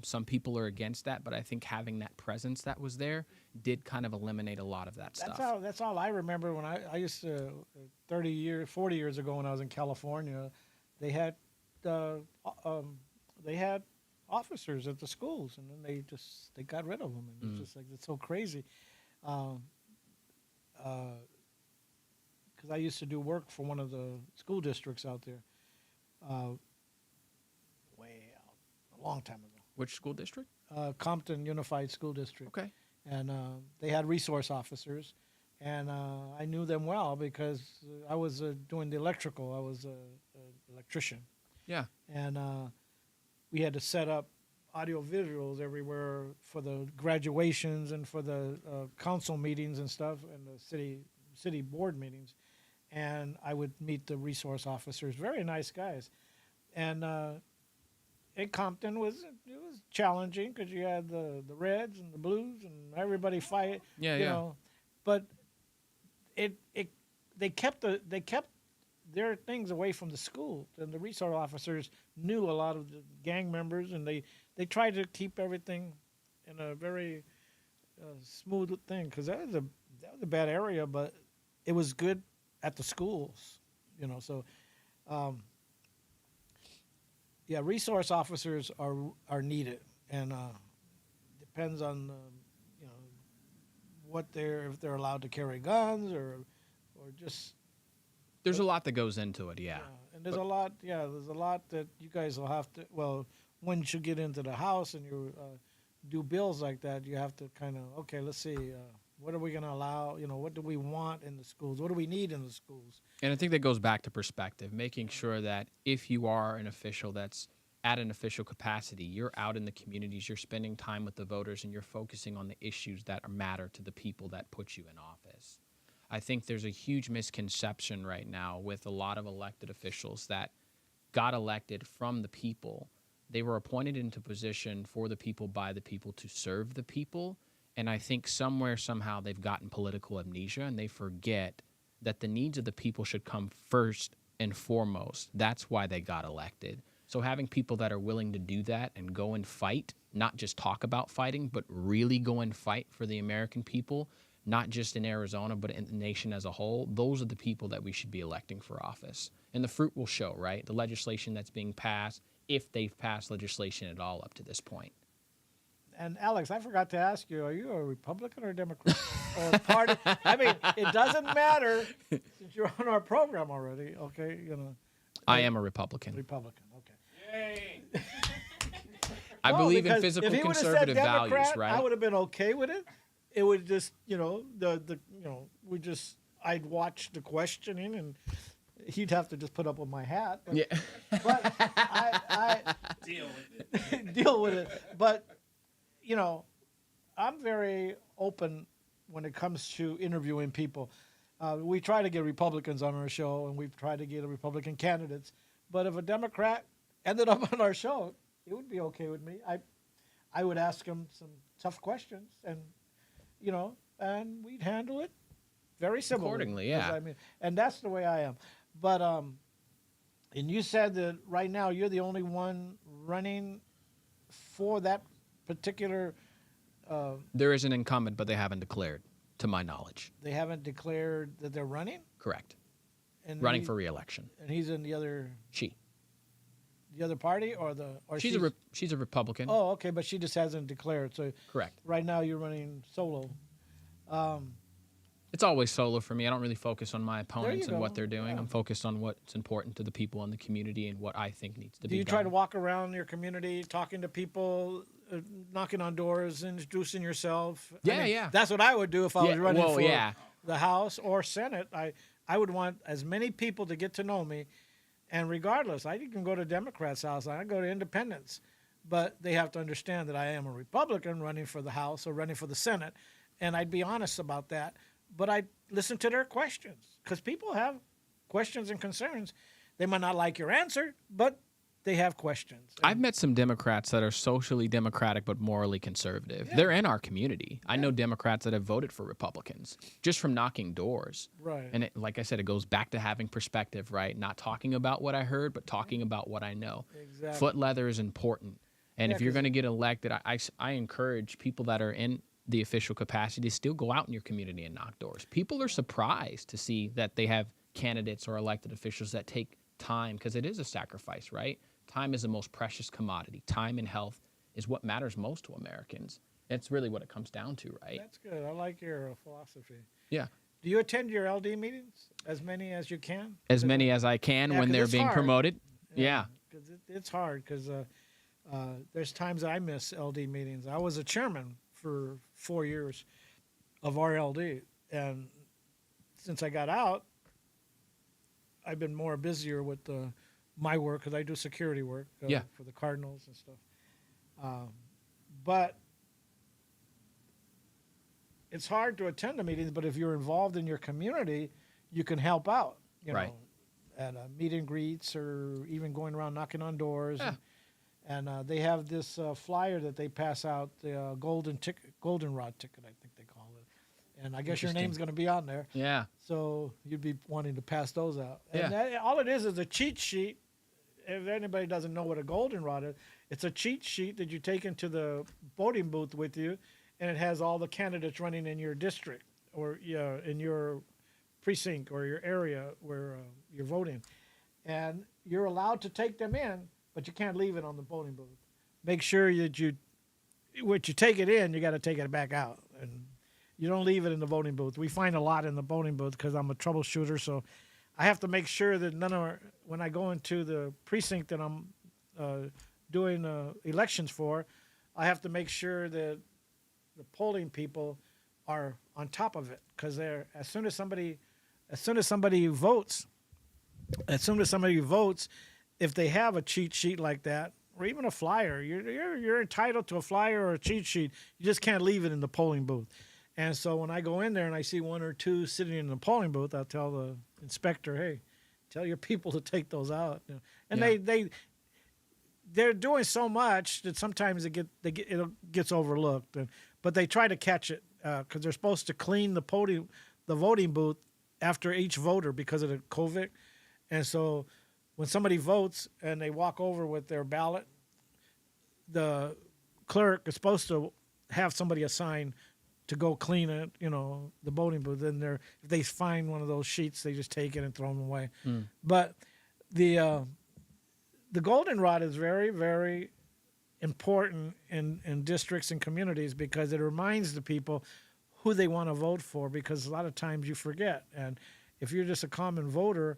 Some people are against that, but I think having that presence that was there did kind of eliminate a lot of that stuff. That's all I remember when I used to, 40 years ago when I was in California, they had officers at the schools, and then they got rid of them, and it's just like, it's so crazy. Because I used to do work for one of the school districts out there, way out, a long time ago. Which school district? Compton Unified School District. Okay. And they had resource officers, and I knew them well because I was doing the electrical. I was an electrician. Yeah. And we had to set up audio visuals everywhere for the graduations and for the council meetings and stuff, and the city board meetings. And I would meet the resource officers, very nice guys. And in Compton it was challenging because you had the Reds and the Blues and everybody fight. Yeah, you know. But they kept their things away from the school, and the resource officers knew a lot of the gang members, and they tried to keep everything in a very smooth thing, because that was a bad area, but it was good at the schools, you know. So yeah, resource officers are needed, and depends on you know, if they're allowed to carry guns or just. There's a lot that goes into it, yeah. And there's a lot that you guys will have to. Well, once you get into the House and you do bills like that, you have to kind of, okay, let's see, what are we going to allow? You know, what do we want in the schools? What do we need in the schools? And I think that goes back to perspective, making sure that if you are an official that's at an official capacity, you're out in the communities, you're spending time with the voters, and you're focusing on the issues that matter to the people that put you in office. I think there's a huge misconception right now with a lot of elected officials that got elected from the people. They were appointed into position for the people, by the people, to serve the people. And I think somewhere, somehow, they've gotten political amnesia, and they forget that the needs of the people should come first and foremost. That's why they got elected. So having people that are willing to do that and go and fight, not just talk about fighting, but really go and fight for the American people, not just in Arizona, but in the nation as a whole, those are the people that we should be electing for office. And the fruit will show, right? The legislation that's being passed, if they've passed legislation at all up to this point. And Alex, I forgot to ask you: are you a Republican or a Democrat or party? I mean, it doesn't matter since you're on our program already. Okay, I am a Republican. Republican. Okay. Yay. I No, believe in because physical if he would've said conservative Democrat, values, right? I would have been okay with it. It would just, I'd watch the questioning, and he'd have to just put up with my hat. Yeah. But I Deal with it. deal with it. But I'm very open when it comes to interviewing people. We try to get Republicans on our show, and we've tried to get Republican candidates. But if a Democrat ended up on our show, it would be okay with me. I would ask him some tough questions, and and we'd handle it very civilly. Accordingly, 'Cause, yeah. I mean, and that's the way I am. But and you said that right now you're the only one running for that particular. There is an incumbent, but they haven't declared, to my knowledge. They haven't declared that they're running. Correct. And Running for re-election. and he's in the other party or She's a Republican. Oh, okay, but she just hasn't declared. So Correct. right now you're running solo. It's always solo for me. I don't really focus on my opponents and go. what they're doing. Yeah. I'm focused on what's important to the people in the community and what I think needs to Do be you done. try to walk around your community, talking to people, knocking on doors, introducing yourself? Yeah. That's what I would do if I was running for yeah. the House or Senate. I would want as many people to get to know me, and regardless, I can go to Democrats' house, I can go to Independents, but they have to understand that I am a Republican running for the House or running for the Senate, and I'd be honest about that. But I listen to their questions because people have questions and concerns. They might not like your answer, but they have questions. I've met some Democrats that are socially democratic but morally conservative. They're in our community. I know Democrats that have voted for Republicans just from knocking doors. Right. And like I said, it goes back to having perspective, right? Not talking about what I heard, but talking about what I know. Exactly. Foot leather is important. And Yeah, if you're 'cause- going to get elected, I encourage people that are in the official capacity to still go out in your community and knock doors. People are surprised to see that they have candidates or elected officials that take time, because it is a sacrifice, right? Time is the most precious commodity. Time and health is what matters most to Americans. That's really what it comes down to, right? That's good. I like your philosophy. Yeah. Do you attend your LD meetings? As many as you can? As many as I can Yeah, when 'cause they're it's being hard. promoted. Yeah. Because it's hard because there's times I miss LD meetings. I was a chairman for 4 years of our LD. And since I got out, I've been more busier with my work because I do security work for the Cardinals and stuff. But it's hard to attend the meetings, but if you're involved in your community, you can help out, Right. at meet and greets or even going around knocking on doors. Yeah. And they have this flyer that they pass out, the goldenrod ticket, I think they call it. And I guess your Interesting. name's going to be on there. Yeah. So you'd be wanting to pass those out. And Yeah. all it is a cheat sheet. If anybody doesn't know what a goldenrod is, it's a cheat sheet that you take into the voting booth with you, and it has all the candidates running in your district or in your precinct or your area where you're voting. And you're allowed to take them in, but you can't leave it on the voting booth. Make sure that when you take it in, you got to take it back out. And you don't leave it in the voting booth. We find a lot in the voting booth because I'm a troubleshooter, so I have to make sure that when I go into the precinct that I'm doing elections for, I have to make sure that the polling people are on top of it because as soon as somebody votes, if they have a cheat sheet like that or even a flyer, you're entitled to a flyer or a cheat sheet. You just can't leave it in the polling booth. And so when I go in there and I see one or two sitting in the polling booth, I'll tell the inspector, "Hey, tell your people to take those out." And they're doing so much that sometimes it gets overlooked. But they try to catch it because they're supposed to clean the voting booth after each voter because of the COVID. And so when somebody votes and they walk over with their ballot, the clerk is supposed to have somebody assign to go clean it, the voting booth. And if they find one of those sheets, they just take it and throw them away. But the goldenrod is very, very important in districts and communities because it reminds the people who they want to vote for, because a lot of times you forget. And if you're just a common voter,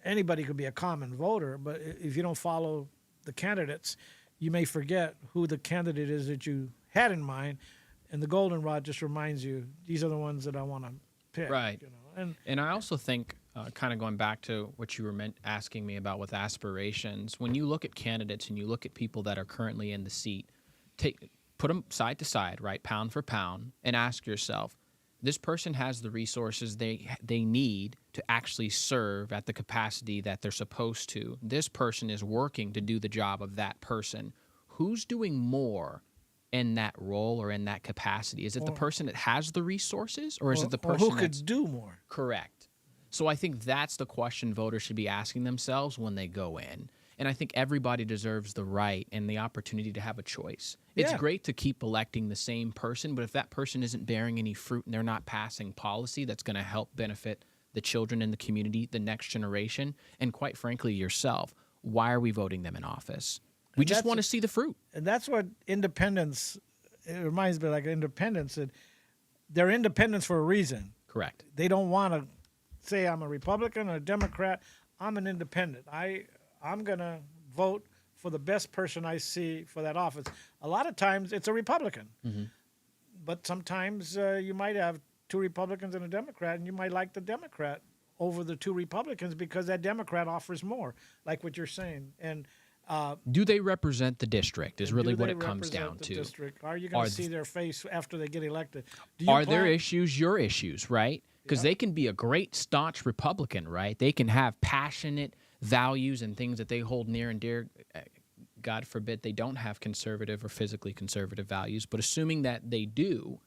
anybody could be a common voter, but if you don't follow the candidates, you may forget who the candidate is that you had in mind. And the goldenrod just reminds you, these are the ones that I want to pick. Right. And I also think, kind of going back to what you were asking me about with aspirations, when you look at candidates and you look at people that are currently in the seat, put them side to side, right, pound for pound, and ask yourself, this person has the resources they need to actually serve at the capacity that they're supposed to. This person is working to do the job of that person. Who's doing more in that role or in that capacity? Is it the person that has the resources, or is it the person who could do more? Correct. So I think that's the question voters should be asking themselves when they go in. And I think everybody deserves the right and the opportunity to have a choice. It's great to keep electing the same person, but if that person isn't bearing any fruit and they're not passing policy that's going to help benefit the children in the community, the next generation, and quite frankly, yourself, why are we voting them in office? We just want to see the fruit. And that's what independence, it reminds me like independence. They're independents for a reason. Correct. They don't want to say I'm a Republican or a Democrat. I'm an independent. I'm going to vote for the best person I see for that office. A lot of times it's a Republican. But sometimes you might have two Republicans and a Democrat, and you might like the Democrat over the two Republicans because that Democrat offers more, like what you're saying. And do they represent the district is really what it comes down to. District? Are you going to see their face after they get elected? Are their issues your issues, right? Because they can be a great, staunch Republican, right? They can have passionate values and things that they hold near and dear. God forbid they don't have conservative or physically conservative values, but assuming that they do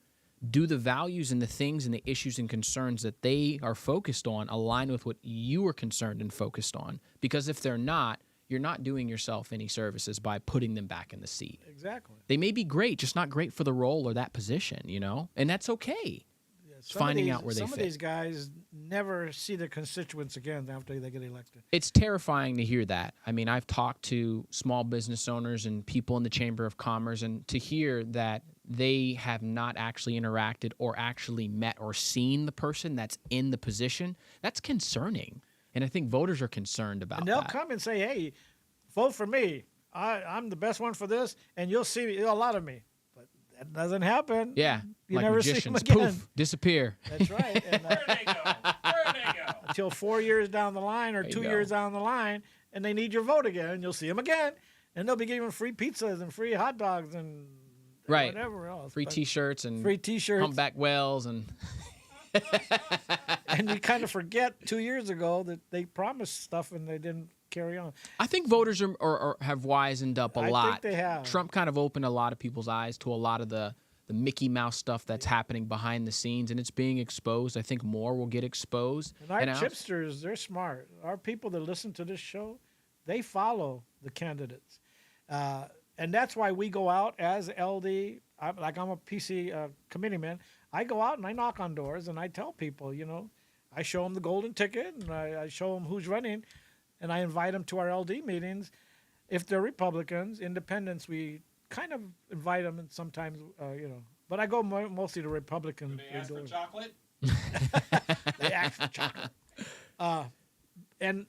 the values and the things and the issues and concerns that they are focused on align with what you are concerned and focused on? Because if they're not, you're not doing yourself any services by putting them back in the seat. Exactly. They may be great, just not great for the role or that position, And that's okay. Finding out where they fit. Some of these guys never see their constituents again after they get elected. It's terrifying to hear that. I mean, I've talked to small business owners and people in the Chamber of Commerce, and to hear that they have not actually interacted or actually met or seen the person that's in the position, that's concerning. And I think voters are concerned about that. And they'll come and say, hey, vote for me. I'm the best one for this, and you'll see a lot of me. That doesn't happen. Yeah, you like never magicians, see them again. poof, disappear. That's right. And, Where'd they go? Where'd they go? until 4 years down the line or There you 2 go. years down the line, and they need your vote again, and you'll see them again, and they'll be giving free pizzas and free hot dogs and Right. whatever else. Free But T-shirts and free T-shirts. humpback whales and And you kind of forget 2 years ago that they promised stuff and they didn't carry on. I think voters are have wisened up a I lot. think they have. Trump kind of opened a lot of people's eyes to a lot of the Mickey Mouse stuff that's happening behind the scenes, and it's being exposed. I think more will get exposed. And our chipsters, they're smart. Our people that listen to this show, they follow the candidates. And that's why we go out as LD. I'm a PC committeeman. I go out and I knock on doors and I tell people, I show them the golden ticket and I show them who's running, and I invite them to our LD meetings. If they're Republicans, independents, we kind of invite them, and sometimes, but I go mostly to Republican They ask for doors. chocolate? They ask for chocolate. And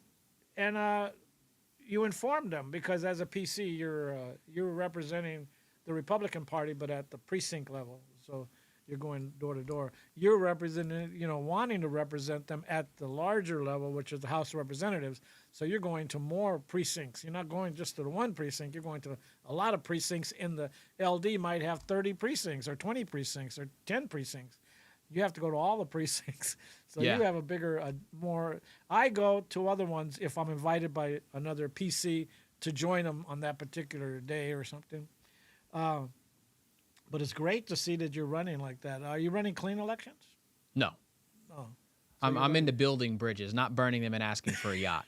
you inform them, because as a PC, you're representing the Republican Party, but at the precinct level. So you're going door to door. You're representing, wanting to represent them at the larger level, which is the House of Representatives. So you're going to more precincts. You're not going just to the one precinct. You're going to a lot of precincts. In the LD might have 30 precincts or 20 precincts or 10 precincts. You have to go to all the precincts. So Yeah. you have a bigger, more. I go to other ones if I'm invited by another PC to join them on that particular day or something. But it's great to see that you're running like that. Are you running clean elections? No. Oh. I'm into building bridges, not burning them and asking for a yacht.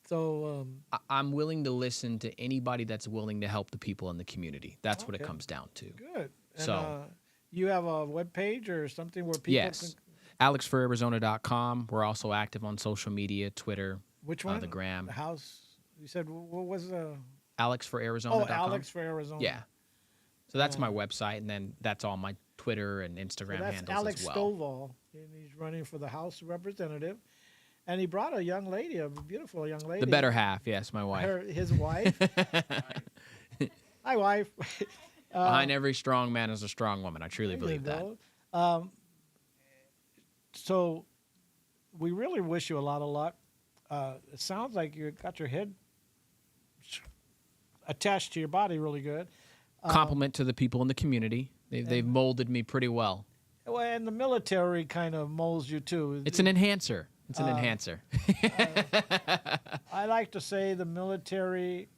So I'm willing to listen to anybody that's willing to help the people in the community. That's what it Okay. comes down to. good. And, So you have a web page or something where people yes, alexforarizona.com. We're also active on social media, Twitter, which one? the gram. The house. You said what was the? alexforarizona.com. Oh, Alex for Arizona. Yeah. So that's my website, and then that's all my Twitter and Instagram So that's handles Alex as well. Stovall, and he's running for the House of Representative. And he brought a young lady, a beautiful young lady. The better half, yes, my wife. His wife. Hi, wife. Behind every strong man is a strong woman. I truly There you believe that. go. So we really wish you a lot of luck. It sounds like you got your head attached to your body really good. Compliment to the people in the community. They've molded me pretty well. Well, and the military kind of molds you too. It's an enhancer. It's an enhancer. I like to say the military.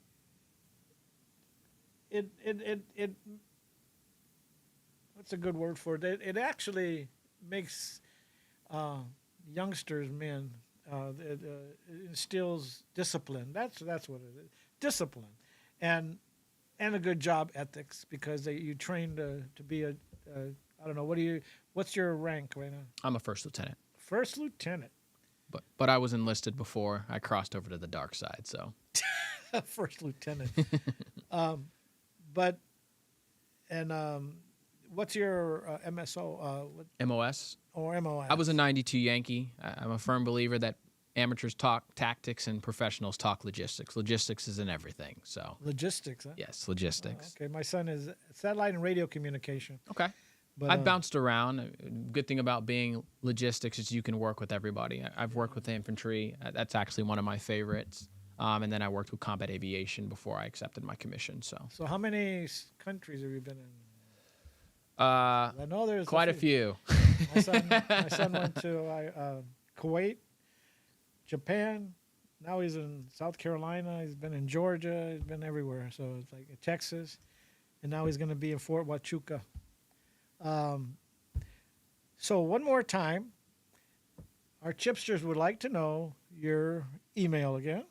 It what's a good word for it? It actually makes youngsters men. It instills discipline. That's what it is. Discipline, and a good job ethics because you train to be a I don't know what's your rank right now? I'm a first lieutenant. First lieutenant. But I was enlisted before I crossed over to the dark side. So First lieutenant. What's your MSO? MOS. Or MOS? I was a 92 Yankee. I'm a firm believer that amateurs talk tactics and professionals talk logistics. Logistics is in everything. So Logistics, huh? yes, logistics. Okay, my son is satellite and radio communication. Okay. But, I've bounced around. Good thing about being logistics is you can work with everybody. I've worked with the infantry. That's actually one of my favorites. And then I worked with combat aviation before I accepted my commission. So how many countries have you been in? I know there's quite a few. My son went to Kuwait, Japan. Now he's in South Carolina. He's been in Georgia. He's been everywhere. So it's like Texas, and now he's going to be in Fort Huachuca. So one more time, our chipsters would like to know your email again.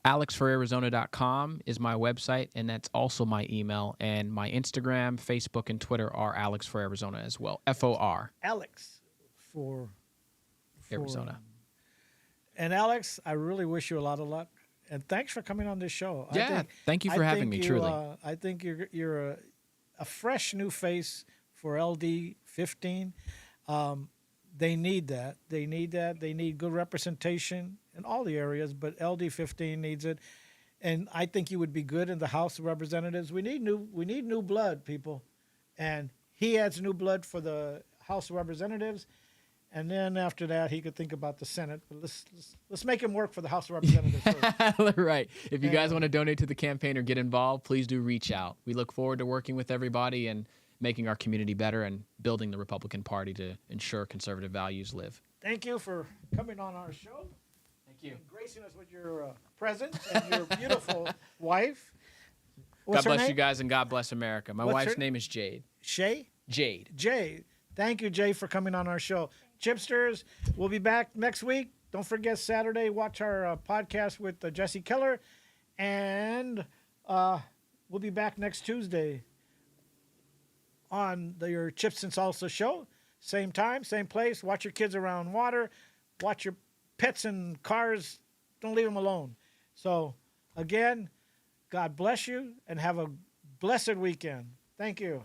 alexforarizona.com is my website, and that's also my email. And my Instagram, Facebook, and Twitter are Alex for Arizona as well. FOR. Alex for Arizona. And Alex, I really wish you a lot of luck, and thanks for coming on this show. Yeah, thank you for having me. Truly, I think you're a fresh new face for LD 15. They need that. They need good representation in all the areas, but LD 15 needs it. And I think you would be good in the House of Representatives. We need new blood, people. And he adds new blood for the House of Representatives. And then after that, he could think about the Senate. But let's make him work for the House of Representatives first. Right. If you guys want to donate to the campaign or get involved, please do reach out. We look forward to working with everybody and making our community better and building the Republican Party to ensure conservative values live. Thank you for coming on our show. Thank you. And gracing us with your presence and your beautiful wife. God What's her bless name? you guys and God bless America. My What's wife's her- name is Jade. Shay? Jade. Jay. Thank you, Jay, for coming on our show. Chipsters, we'll be back next week. Don't forget Saturday, watch our podcast with Jesse Keller. And we'll be back next Tuesday on your Chips and Salsa show. Same time, same place. Watch your kids around water. Watch your pets and cars. Don't leave them alone. So, again, God bless you and have a blessed weekend. Thank you.